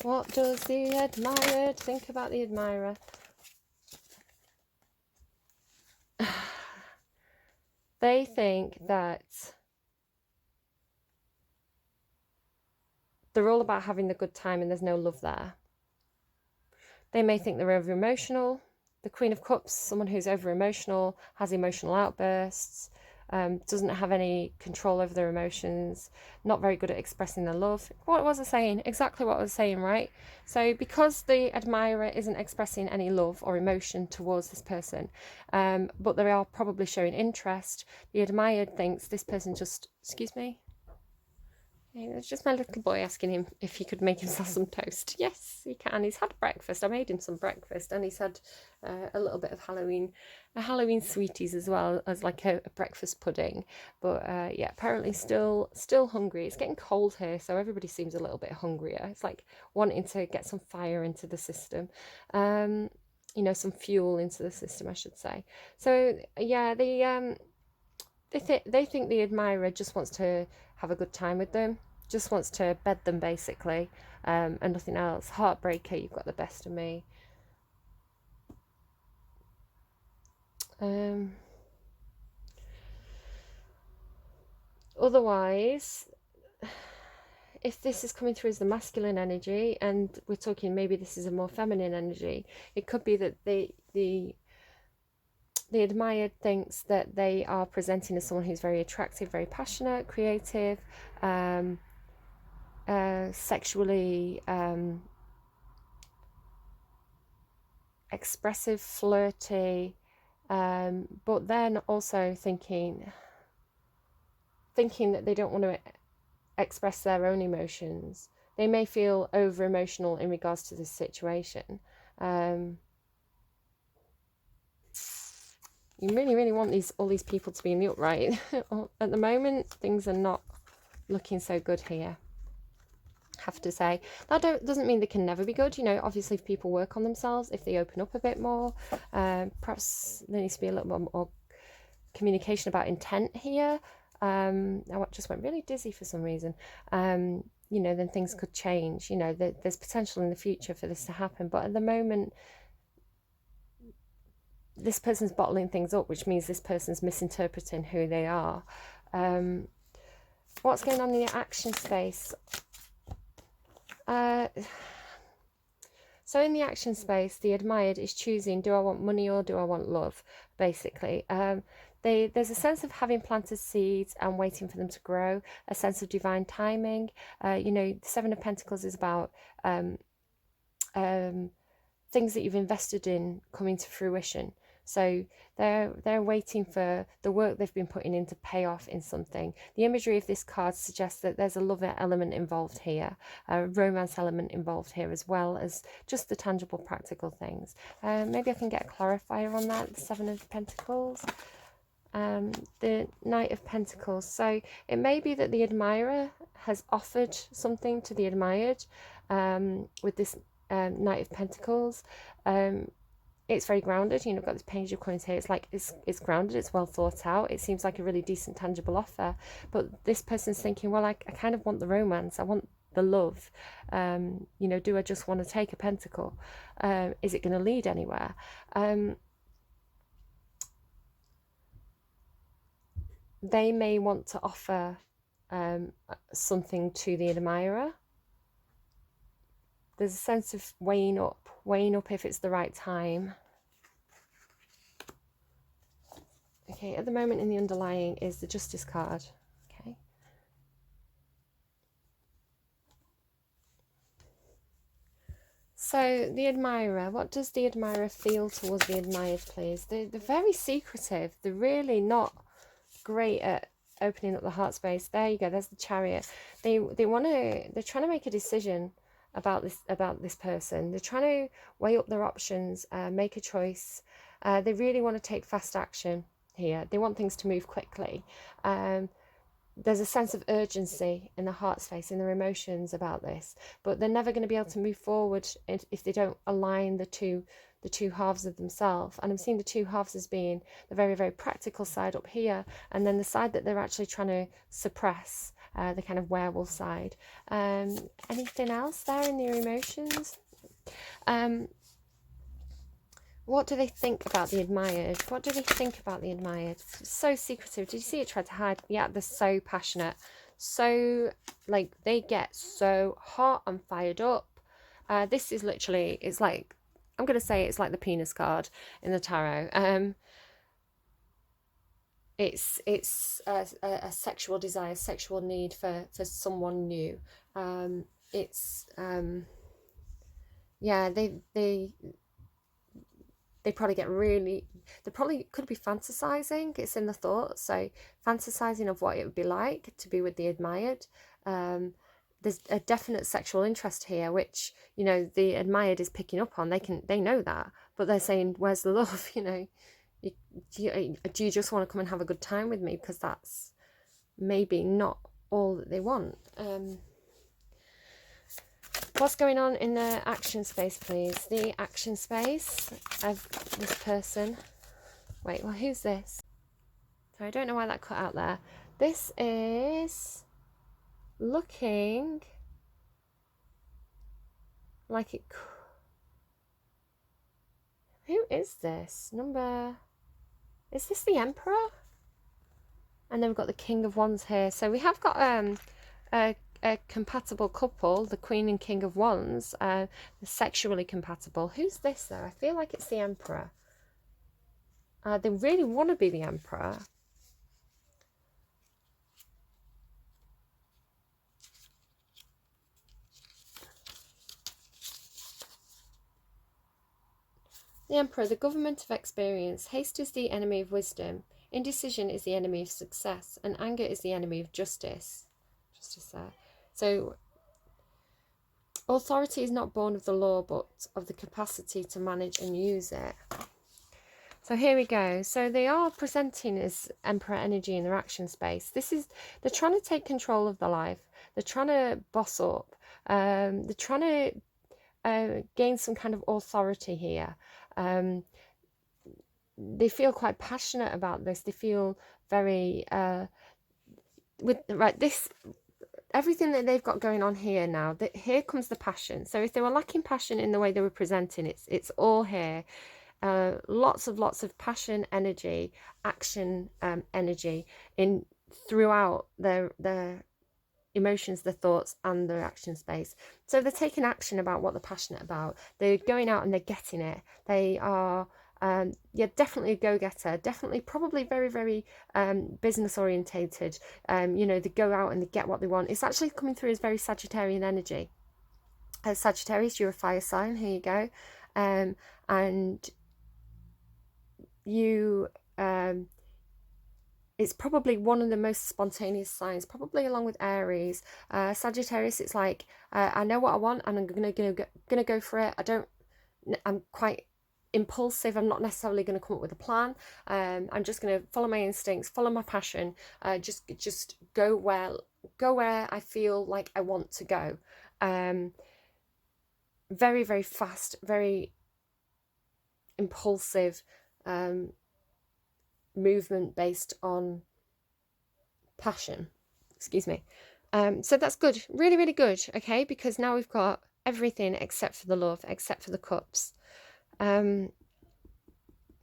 S1: What does the admired think about the admirer? They think that they're all about having the good time and there's no love there. They may think they're over emotional. The Queen of Cups, someone who's over emotional, has emotional outbursts, doesn't have any control over their emotions, not very good at expressing their love. What was I saying? Exactly what I was saying, right? So because the admirer isn't expressing any love or emotion towards this person, but they are probably showing interest, the admired thinks this person just, excuse me? It's just my little boy asking him if he could make himself some toast. Yes, he can. He's had breakfast. I made him some breakfast, and he's had a little bit of Halloween sweeties as well as like a breakfast pudding. But yeah, apparently still hungry. It's getting cold here, so everybody seems a little bit hungrier. It's like wanting to get some fire into the system. Some fuel into the system, I should say. So yeah, they think the admirer just wants to have a good time with them, just wants to bed them basically, and nothing else. Heartbreaker, you've got the best of me. Otherwise, if this is coming through as the masculine energy, and we're talking maybe this is a more feminine energy, it could be that the admired thinks that they are presenting as someone who's very attractive, very passionate, creative, sexually expressive, flirty, but then also thinking that they don't want to express their own emotions. They may feel over emotional in regards to this situation. You really want all these people to be in the upright. At the moment, things are not looking so good here, have to say. That doesn't mean they can never be good. Obviously if people work on themselves, if they open up a bit more, perhaps there needs to be a little bit more communication about intent here. I just went really dizzy for some reason. Then things could change. There's potential in the future for this to happen, but at the moment this person's bottling things up, which means this person's misinterpreting who they are. What's going on in the action space? So in the action space, the admired is choosing, do I want money or do I want love, basically. There's a sense of having planted seeds and waiting for them to grow, a sense of divine timing. The Seven of Pentacles is about things that you've invested in coming to fruition. So they're waiting for the work they've been putting in to pay off in something. The imagery of this card suggests that there's a love element involved here, a romance element involved here, as well as just the tangible, practical things. Maybe I can get a clarifier on that. The Seven of Pentacles, the Knight of Pentacles. So it may be that the admirer has offered something to the admired with this Knight of Pentacles. It's very grounded. I've got this Page of Coins here. It's like it's grounded, it's well thought out. It seems like a really decent, tangible offer. But this person's thinking, well, I kind of want the romance. I want the love. Do I just want to take a pentacle? Is it going to lead anywhere? They may want to offer something to the admirer. There's a sense of weighing up if it's the right time. Okay, at the moment in the underlying is the Justice card. Okay. So the admirer, what does the admirer feel towards the admired, please? They're very secretive. They're really not great at opening up the heart space. There you go, there's the Chariot. They're trying to make a decision about this person. They're trying to weigh up their options, make a choice. They really want to take fast action here. They want things to move quickly. there's a sense of urgency in the heart space, in their emotions about this, but they're never going to be able to move forward if they don't align the two halves of themselves. And I'm seeing the two halves as being the very, very practical side up here, and then the side that they're actually trying to suppress, the kind of werewolf side. Anything else there in their emotions? What do they think about the admired? What do they think about the admired? So secretive. Did you see it tried to hide? Yeah, they're so passionate. So, like, they get so hot and fired up. This is literally, it's like, I'm going to say it's like the penis card in the tarot. It's a sexual desire, sexual need for someone new. Yeah, they probably get really, they probably could be fantasizing. It's in the thoughts, so fantasizing of what it would be like to be with the admired. There's a definite sexual interest here, which, you know, the admired is picking up on. They know that, but they're saying, where's the love? You know, do you just want to come and have a good time with me? Because that's maybe not all that they want. What's going on in the action space, please? The action space of this person. Wait, well, who's this? So I don't know why that cut out there. This is looking like it. Who is this? Is this the Emperor? And then we've got the King of Wands here. So we have got a compatible couple, the Queen and King of Wands, sexually compatible. Who's this though? I feel like it's the Emperor. They really want to be the Emperor. The Emperor, the government of experience. Haste is the enemy of wisdom. Indecision is the enemy of success. And anger is the enemy of justice. Justice there. So, authority is not born of the law, but of the capacity to manage and use it. So here we go. So they are presenting as Emperor energy in their action space. They're trying to take control of their life. They're trying to boss up. They're trying to gain some kind of authority here. They feel quite passionate about this. They feel very everything that they've got going on here now. Here comes the passion. So if they were lacking passion in the way they were presenting, it's all here. Lots of passion, energy, action, energy in throughout their emotions, their thoughts, and their action space. So they're taking action about what they're passionate about. They're going out and they're getting it. They are definitely a go-getter, definitely probably very, very business orientated. You know, they go out and they get what they want. It's actually coming through as very Sagittarian energy. Sagittarius, you're a fire sign, here you go. And you it's probably one of the most spontaneous signs, probably along with Aries. Sagittarius, it's like I know what I want and I'm gonna go for it. I'm quite impulsive. I'm not necessarily going to come up with a plan. I'm just going to follow my instincts, follow my passion, just go where I feel like I want to go. Very, very fast, very impulsive movement based on passion. Excuse me. So that's good, really, really good. Okay, because now we've got everything except for the love, except for the cups.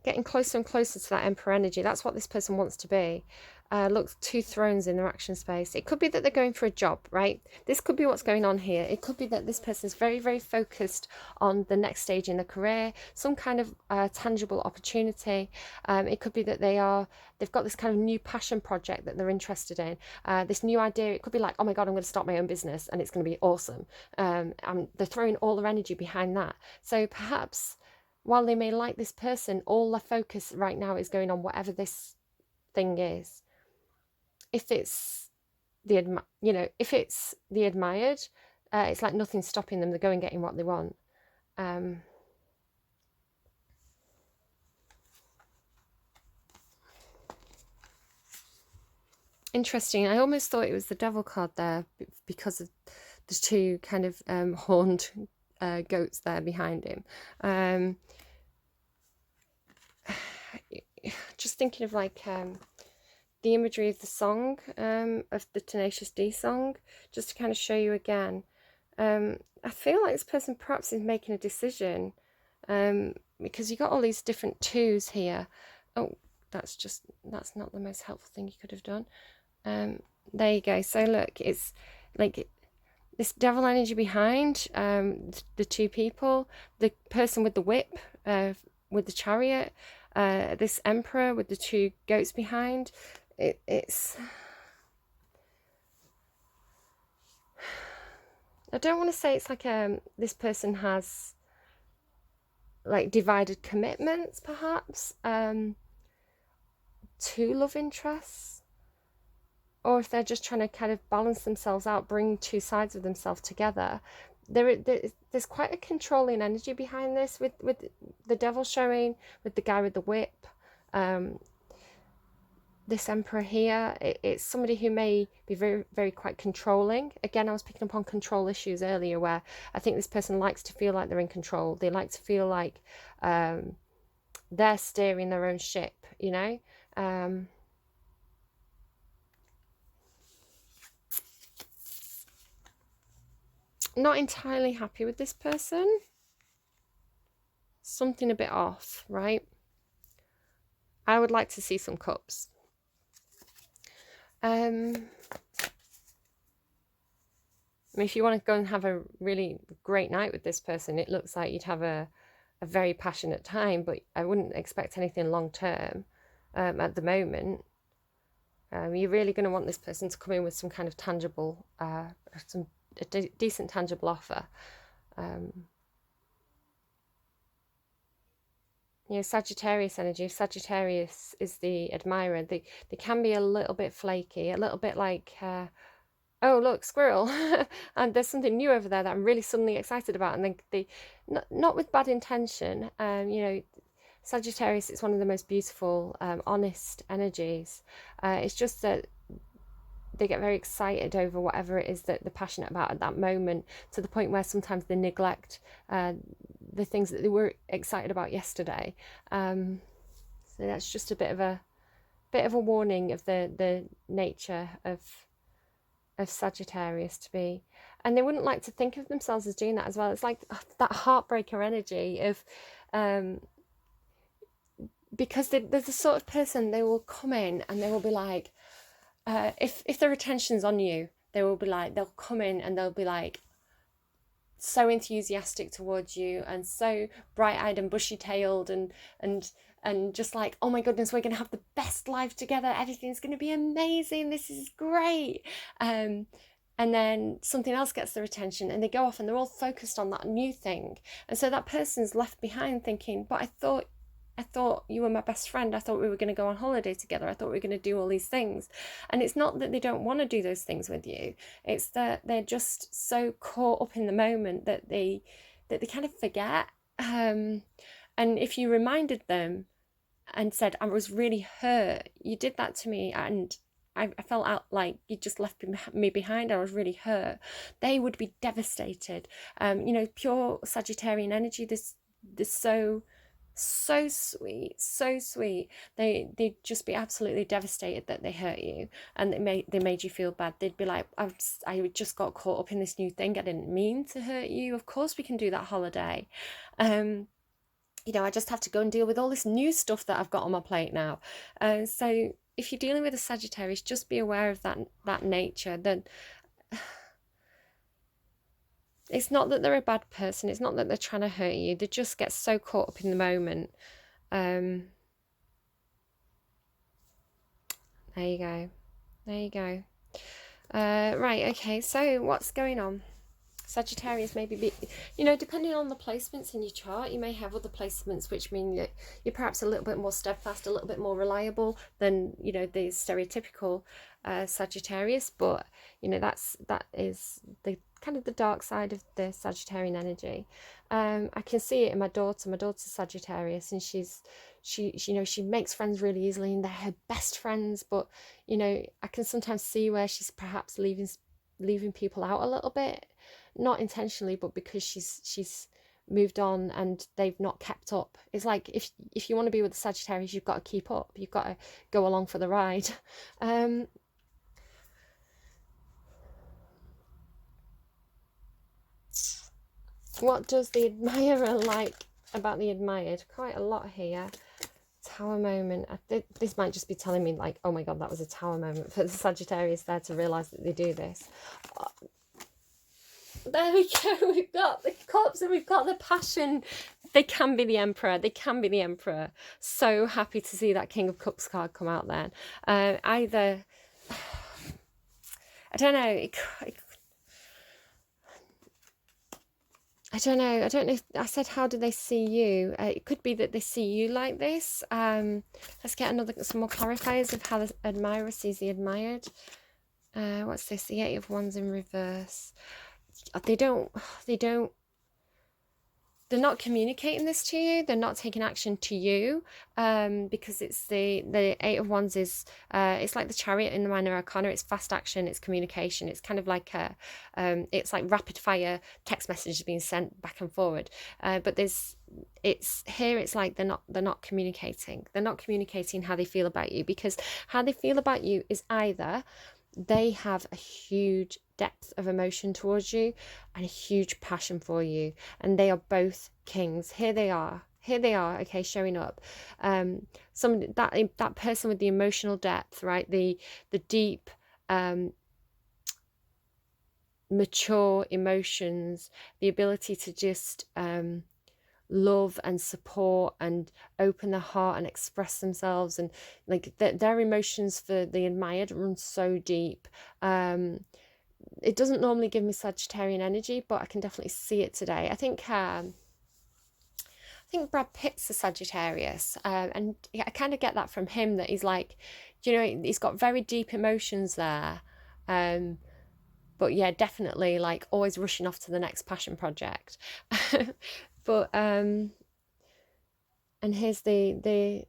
S1: Getting closer and closer to that Emperor energy. That's what this person wants to be. Look, 2 thrones in their action space. It could be that they're going for a job, right? This could be what's going on here. It could be that this person is very, very focused on the next stage in their career, some kind of tangible opportunity. It could be that they've got this kind of new passion project that they're interested in, this new idea. It could be like, oh my God, I'm going to start my own business and it's going to be awesome. And they're throwing all their energy behind that. So perhaps while they may like this person, all their focus right now is going on whatever this thing is. If it's the admired, it's like nothing's stopping them. They're going and getting what they want. Interesting. I almost thought it was the devil card there because of the two kind of horned goats there behind him. Just thinking of like the imagery of the song, of the Tenacious D song, just to kind of show you again. I feel like this person perhaps is making a decision, because you got all these different twos here. Oh, that's not the most helpful thing you could have done. There you go. So look, it's like this devil energy behind the two people, the person with the whip, with the chariot, this emperor with the two goats behind. It's I don't want to say it's like this person has like divided commitments perhaps to love interests, or if they're just trying to kind of balance themselves out, bring two sides of themselves together. There's quite a controlling energy behind this, with the devil showing, with the guy with the whip, this emperor here. It's somebody who may be very, very quite controlling. Again, I was picking up on control issues earlier, where I think this person likes to feel like they're in control. They like to feel like they're steering their own ship, you know. Not entirely happy with this person. Something a bit off, right? I would like to see some cups. I mean, if you want to go and have a really great night with this person, it looks like you'd have a very passionate time, but I wouldn't expect anything long term at the moment. You're really going to want this person to come in with some kind of tangible, a decent tangible offer. You know, Sagittarius energy. If Sagittarius is the admirer, they can be a little bit flaky, a little bit like, oh look, squirrel, and there's something new over there that I'm really suddenly excited about, and they not with bad intention. You know, Sagittarius is one of the most beautiful, honest energies. It's just that they get very excited over whatever it is that they're passionate about at that moment, to the point where sometimes they neglect the things that they were excited about yesterday. So that's just a bit of a warning of the nature of Sagittarius to be. And they wouldn't like to think of themselves as doing that as well. It's like that heartbreaker energy of because there's the sort of person, they will come in and they will be like, if their attention's on you, they will be like, they'll come in and they'll be like so enthusiastic towards you, and so bright-eyed and bushy-tailed, and just like, oh my goodness, we're gonna have the best life together, everything's gonna be amazing, this is great. And then something else gets their attention and they go off and they're all focused on that new thing, and so that person's left behind thinking, but I thought you were my best friend. I thought we were going to go on holiday together. I thought we were going to do all these things. And it's not that they don't want to do those things with you. It's that they're just so caught up in the moment that they kind of forget. And if you reminded them and said, I was really hurt, you did that to me, and I felt out like you just left me behind, I was really hurt, they would be devastated. You know, pure Sagittarian energy, this so sweet. They'd just be absolutely devastated that they hurt you and they made you feel bad. They'd be like, I just got caught up in this new thing, I didn't mean to hurt you, of course we can do that holiday. You know, I just have to go and deal with all this new stuff that I've got on my plate now. So if you're dealing with a Sagittarius, just be aware of that nature. That it's not that they're a bad person. It's not that they're trying to hurt you. They just get so caught up in the moment. There you go. There you go. Right, okay, so what's going on? Sagittarius maybe be, you know, depending on the placements in your chart, you may have other placements which mean that you're perhaps a little bit more steadfast, a little bit more reliable than, you know, the stereotypical Sagittarius. But you know, that is the kind of the dark side of the Sagittarian energy. I can see it in my daughter. My daughter's Sagittarius, and she you know, she makes friends really easily, and they're her best friends. But you know, I can sometimes see where she's perhaps leaving people out a little bit, not intentionally, but because she's moved on and they've not kept up. It's like if you want to be with the Sagittarius, you've got to keep up. You've got to go along for the ride. What does the admirer like about the admired? Quite a lot here. Tower moment. This might just be telling me like, oh my god, that was a tower moment for the Sagittarius there to realise that they do this. There we go. We've got the cups and we've got the passion. They can be the emperor. They can be the emperor. So happy to see that King of Cups card come out then. Either, I don't know. I don't know. I don't know if I said, how do they see you? It could be that they see you like this. Let's get some more clarifiers of how the admirer sees the admired. What's this? The Eight of Wands in reverse. They're not communicating this to you. They're not taking action to you, because it's the Eight of Wands is it's like the Chariot in the Minor Arcana. It's fast action. It's communication. It's kind of like it's like rapid fire text messages being sent back and forward. But it's like they're not communicating. They're not communicating how they feel about you, because how they feel about you is either they have a huge depth of emotion towards you and a huge passion for you, and they are both kings. Here they are, okay, showing up. That person with the emotional depth, right, the deep mature emotions, the ability to just love and support and open their heart and express themselves, and like their emotions for the admired run so deep. It doesn't normally give me Sagittarian energy, but I can definitely see it today. I think Brad Pitt's a Sagittarius, and I kind of get that from him, that he's like, you know, he's got very deep emotions there, but yeah, definitely like always rushing off to the next passion project. But and here's the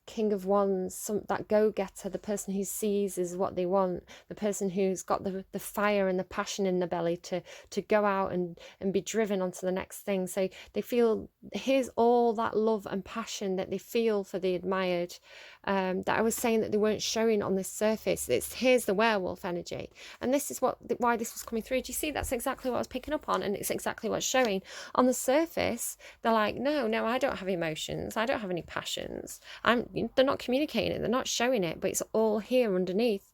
S1: King of Wands, that go-getter, the person who sees is what they want, the person who's got the fire and the passion in the belly to go out and be driven onto the next thing. So they feel, here's all that love and passion that they feel for the admired, that I was saying that they weren't showing on this surface. Here's the werewolf energy, and this is why this was coming through. Do you see? That's exactly what I was picking up on, and it's exactly what's showing on the surface. They're like, no, I don't have emotions, I don't have any passions. They're not communicating it, they're not showing it, but it's all here underneath.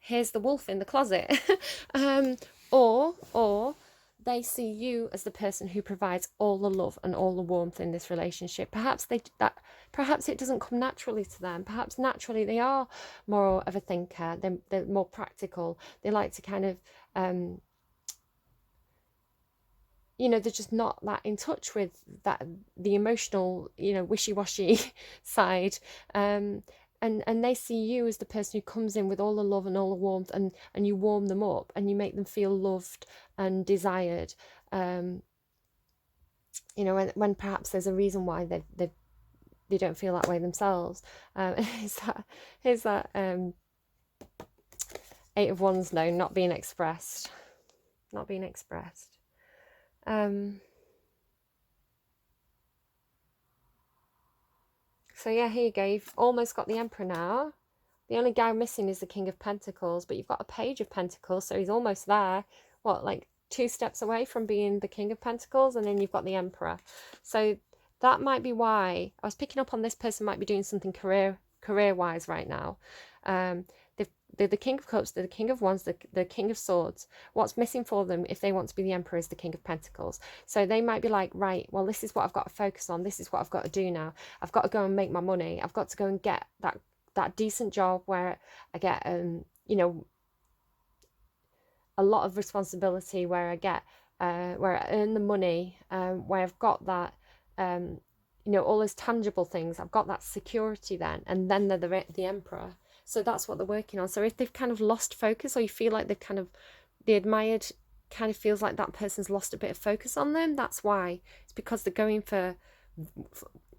S1: Here's the wolf in the closet. Or they see you as the person who provides all the love and all the warmth in this relationship. Perhaps it doesn't come naturally to them. Perhaps naturally they are more of a thinker. They're more practical. They like to kind of you know, they're just not that in touch with the emotional, you know, wishy-washy side. And they see you as the person who comes in with all the love and all the warmth, and you warm them up and you make them feel loved and desired. You know, when perhaps there's a reason why they don't feel that way themselves. Here's that Eight of Wands now, not being expressed. So yeah, here you go. You've almost got the Emperor now. The only guy missing is the King of Pentacles, but you've got a Page of Pentacles, so he's almost there. What, like 2 steps away from being the King of Pentacles, and then you've got the Emperor. So that might be why I was picking up on this person might be doing something career-wise right now. They're the King of Cups, they're the King of Wands, the King of Swords. What's missing for them if they want to be the Emperor is the King of Pentacles. So they might be like, right, well, this is what I've got to focus on. This is what I've got to do now. I've got to go and make my money. I've got to go and get that decent job where I get, you know, a lot of responsibility, where I get where I earn the money, where I've got that, you know, all those tangible things. I've got that security then, and then they're the emperor. So that's what they're working on. So if they've kind of lost focus, or you feel like they've kind of, the admired kind of feels like that person's lost a bit of focus on them, that's why. It's because they're going for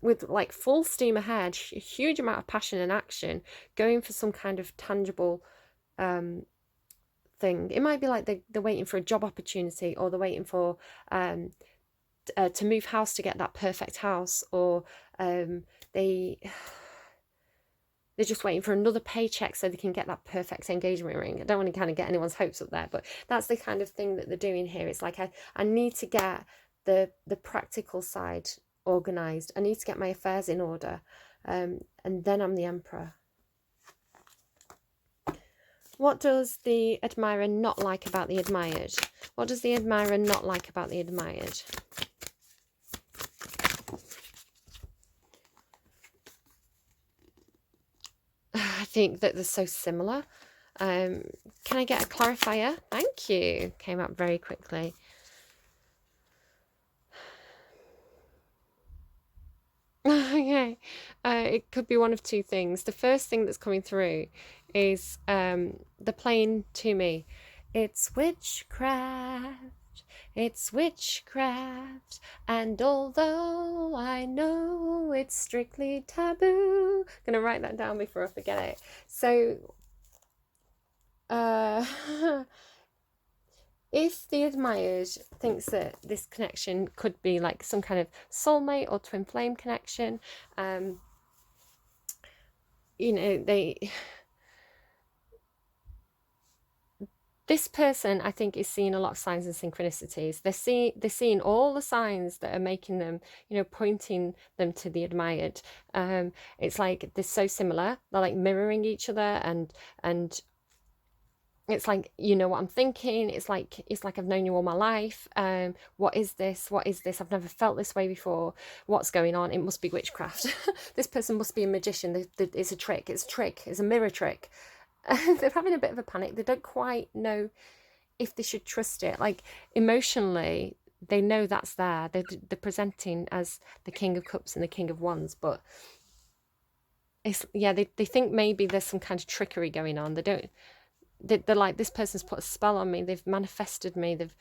S1: with like full steam ahead, a huge amount of passion and action, going for some kind of tangible thing. It might be like they're waiting for a job opportunity, or they're waiting for to move house to get that perfect house, or they're just waiting for another paycheck so they can get that perfect engagement ring. I don't want to kind of get anyone's hopes up there, but that's the kind of thing that they're doing here. It's like I need to get the practical side organized. I need to get my affairs in order, and then I'm the emperor. What does the admirer not like about the admired? What does the admirer not like about the admired? I think that they're so similar. Can I get a clarifier? Thank you. Came up very quickly. Okay. It could be one of two things. The first thing that's coming through is the playing to me. It's witchcraft. It's witchcraft. And although I know it's strictly taboo, I'm gonna write that down before I forget it. So if the admired thinks that this connection could be like some kind of soulmate or twin flame connection, you know, this person, I think, is seeing a lot of signs and synchronicities. They're seeing all the signs that are making them, you know, pointing them to the admired. It's like they're so similar. They're like mirroring each other, and it's like, you know what I'm thinking. It's like I've known you all my life. What is this? What is this? I've never felt this way before. What's going on? It must be witchcraft. This person must be a magician. It's a trick. It's a trick. It's a mirror trick. They're having a bit of a panic. They don't quite know if they should trust it. Like emotionally, they know that's there. They're presenting as the King of Cups and the King of Wands, but it's, yeah, they think maybe there's some kind of trickery going on. They're like, this person's put a spell on me. They've manifested me. They've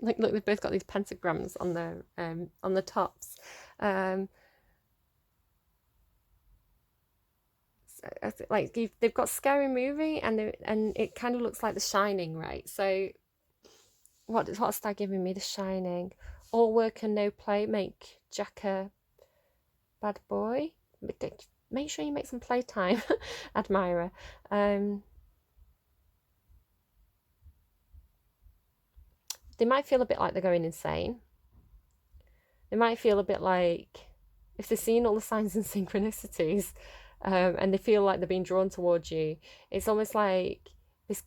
S1: like, look, they've both got these pentagrams on the tops. Like they've got Scary Movie, and it kind of looks like The Shining, right? So what's that giving me? The Shining. All work and no play make Jack a bad boy. Make sure you make some playtime, admirer. They might feel a bit like they're going insane. They might feel a bit like, if they're seeing all the signs and synchronicities, and they feel like they're being drawn towards you, it's almost like this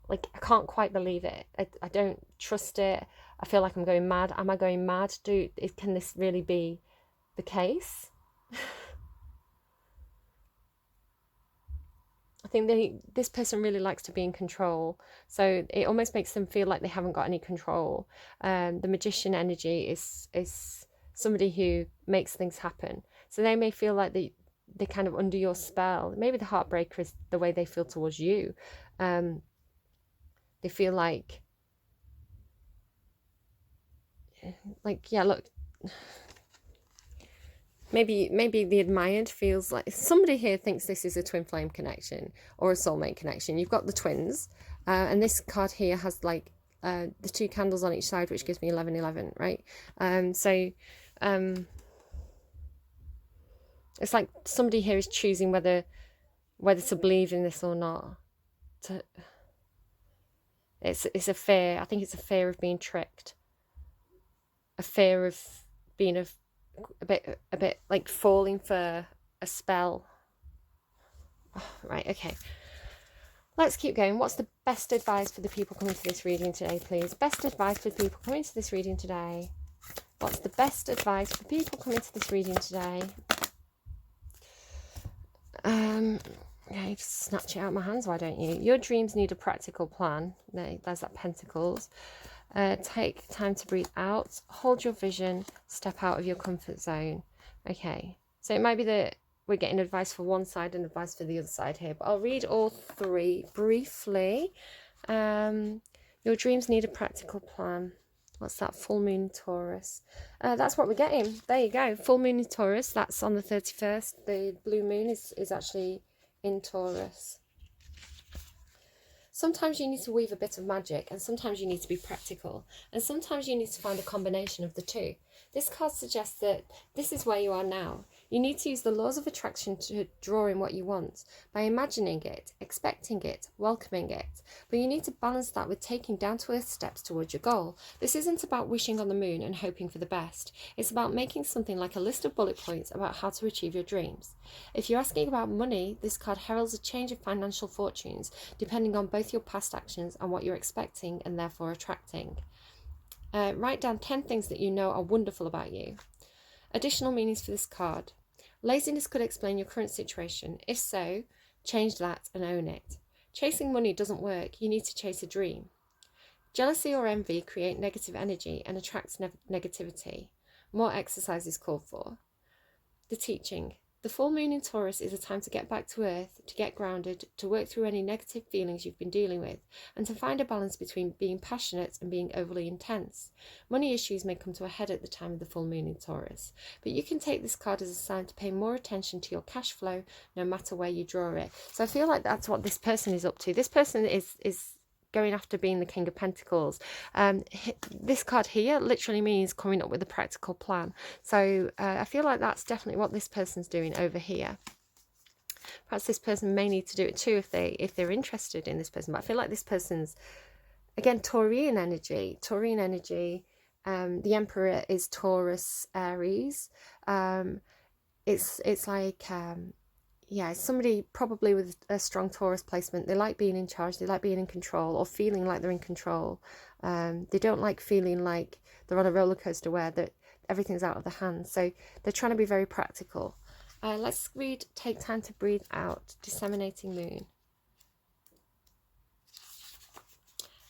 S1: like, I can't quite believe it. I don't trust it. I feel like I'm going mad. Am I going mad? Can this really be the case? I think this person really likes to be in control, so it almost makes them feel like they haven't got any control. The magician energy is somebody who makes things happen, so they may feel like they're kind of under your spell. Maybe the heartbreaker is the way they feel towards you. They feel like, yeah, look, maybe the admired feels like, somebody here thinks this is a twin flame connection or a soulmate connection. You've got the twins, and this card here has like the two candles on each side, which gives me 1111, right? It's like somebody here is choosing whether to believe in this or not. It's a fear. I think it's a fear of being tricked, a fear of being a bit like falling for a spell. Oh, right, okay. Let's keep going. What's the best advice for the people coming to this reading today, please? Best advice for the people coming to this reading today. What's the best advice for people coming to this reading today? Okay, just snatch it out of my hands, why don't you? Your dreams need a practical plan. There's that Pentacles. Take time to breathe out, hold your vision, step out of your comfort zone. Okay, so it might be that we're getting advice for one side and advice for the other side here, but I'll read all three briefly. Your dreams need a practical plan. What's that? Full moon in Taurus. That's what we're getting. There you go. Full moon in Taurus. That's on the 31st. The blue moon is actually in Taurus. Sometimes you need to weave a bit of magic, and sometimes you need to be practical, and sometimes you need to find a combination of the two. This card suggests that this is where you are now. You need to use the laws of attraction to draw in what you want by imagining it, expecting it, welcoming it. But you need to balance that with taking down-to-earth steps towards your goal. This isn't about wishing on the moon and hoping for the best. It's about making something like a list of bullet points about how to achieve your dreams. If you're asking about money, this card heralds a change of financial fortunes, depending on both your past actions and what you're expecting and therefore attracting. Write down 10 things that you know are wonderful about you. Additional meanings for this card. Laziness could explain your current situation. If so, change that and own it. Chasing money doesn't work. You need to chase a dream. Jealousy or envy create negative energy and attract negativity. More exercise is called for. The teaching. The full moon in Taurus is a time to get back to earth, to get grounded, to work through any negative feelings you've been dealing with, and to find a balance between being passionate and being overly intense. Money issues may come to a head at the time of the full moon in Taurus, but you can take this card as a sign to pay more attention to your cash flow, no matter where you draw it. So I feel like that's what this person is up to. This person is going after being the King of Pentacles. This card here literally means coming up with a practical plan. So I feel like that's definitely what this person's doing over here. Perhaps this person may need to do it too if they're interested in this person. But I feel like this person's, again, Taurian energy. Taurian energy. The Emperor is Taurus, Aries. It's like... yeah, somebody probably with a strong Taurus placement. They like being in charge. They like being in control or feeling like they're in control. They don't like feeling like they're on a roller coaster where everything's out of their hands. So they're trying to be very practical. Let's read Take Time to Breathe Out, Disseminating Moon.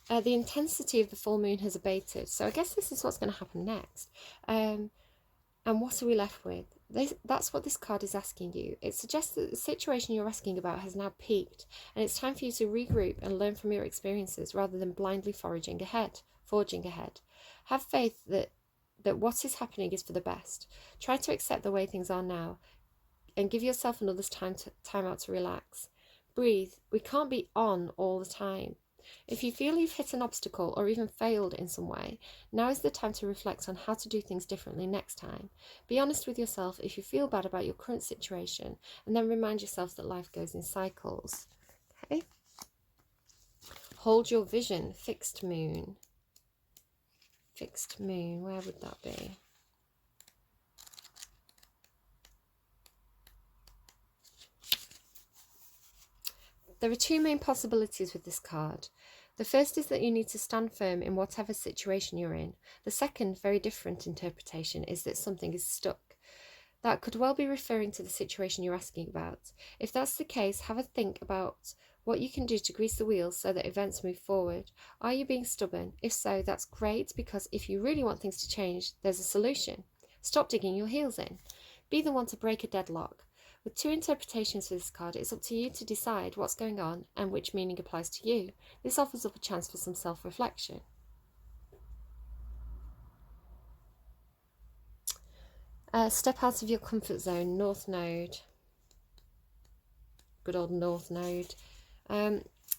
S1: The intensity of the full moon has abated. So I guess this is what's going to happen next. And what are we left with? That's what this card is asking you. It suggests that the situation you're asking about has now peaked, and it's time for you to regroup and learn from your experiences rather than blindly forging ahead. Have faith that what is happening is for the best. Try to accept the way things are now, and give yourself another time out to relax. Breathe. We can't be on all the time. If you feel you've hit an obstacle or even failed in some way, now is the time to reflect on how to do things differently next time. Be honest with yourself if you feel bad about your current situation, and then remind yourself that life goes in cycles. Okay? Hold your vision. Fixed moon. Fixed moon, where would that be? There are two main possibilities with this card. The first is that you need to stand firm in whatever situation you're in. The second, very different interpretation, is that something is stuck. That could well be referring to the situation you're asking about. If that's the case, have a think about what you can do to grease the wheels so that events move forward. Are you being stubborn? If so, that's great, because if you really want things to change, there's a solution. Stop digging your heels in. Be the one to break a deadlock. With two interpretations for this card, it's up to you to decide what's going on and which meaning applies to you. This offers up a chance for some self-reflection. Step out of your comfort zone, North Node. Good old North Node.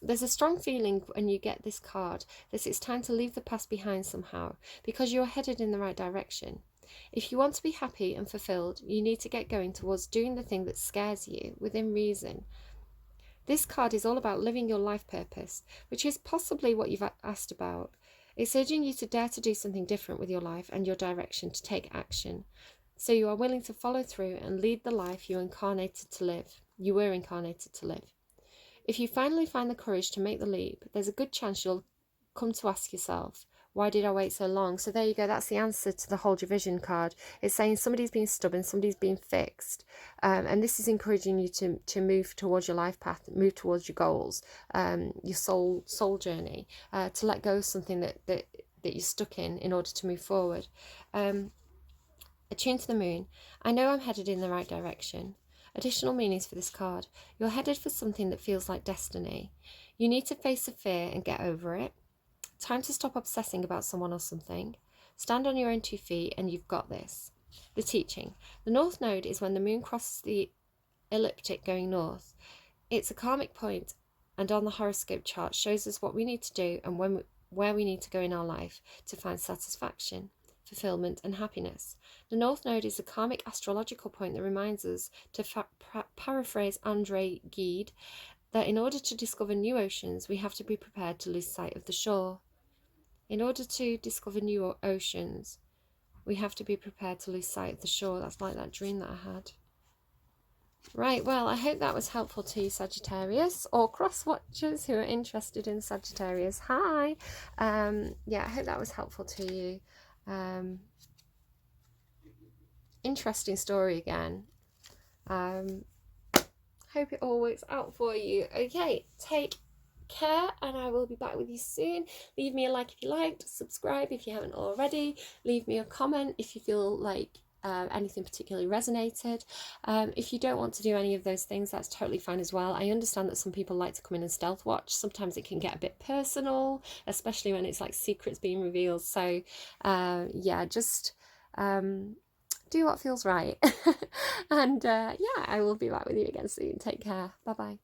S1: There's a strong feeling when you get this card that it's time to leave the past behind somehow, because you're headed in the right direction. If you want to be happy and fulfilled, you need to get going towards doing the thing that scares you, within reason. This card is all about living your life purpose, which is possibly what you've asked about. It's urging you to dare to do something different with your life and your direction, to take action. So you are willing to follow through and lead the life you were incarnated to live. If you finally find the courage to make the leap, there's a good chance you'll come to ask yourself, Why did I wait so long? So there you go. That's the answer to the Hold Your Vision card. It's saying somebody's being stubborn, somebody's being fixed. And this is encouraging you to move towards your life path, move towards your goals, your soul journey, to let go of something that you're stuck in order to move forward. Attune to the moon. I know I'm headed in the right direction. Additional meanings for this card. You're headed for something that feels like destiny. You need to face the fear and get over it. Time to stop obsessing about someone or something. Stand on your own 2 feet and you've got this. The teaching. The North Node is when the moon crosses the ecliptic going north. It's a karmic point, and on the horoscope chart shows us what we need to do and where we need to go in our life to find satisfaction, fulfillment and happiness. The North Node is a karmic astrological point that reminds us, to paraphrase Andre Gide, that in order to discover new oceans, we have to be prepared to lose sight of the shore. In order to discover new oceans, we have to be prepared to lose sight of the shore. That's like that dream that I had. Right, well, I hope that was helpful to you, Sagittarius, or cross-watchers who are interested in Sagittarius. Hi! Yeah, I hope that was helpful to you. Interesting story again. Hope it all works out for you. Okay, take care, and I will be back with you soon. Leave me a like if you liked, subscribe if you haven't already, leave me a comment if you feel like anything particularly resonated. If you don't want to do any of those things, that's totally fine as well. I understand that some people like to come in and stealth watch. Sometimes it can get a bit personal, especially when it's like secrets being revealed. So yeah, just do what feels right. And yeah, I will be back with you again soon. Take care. Bye bye.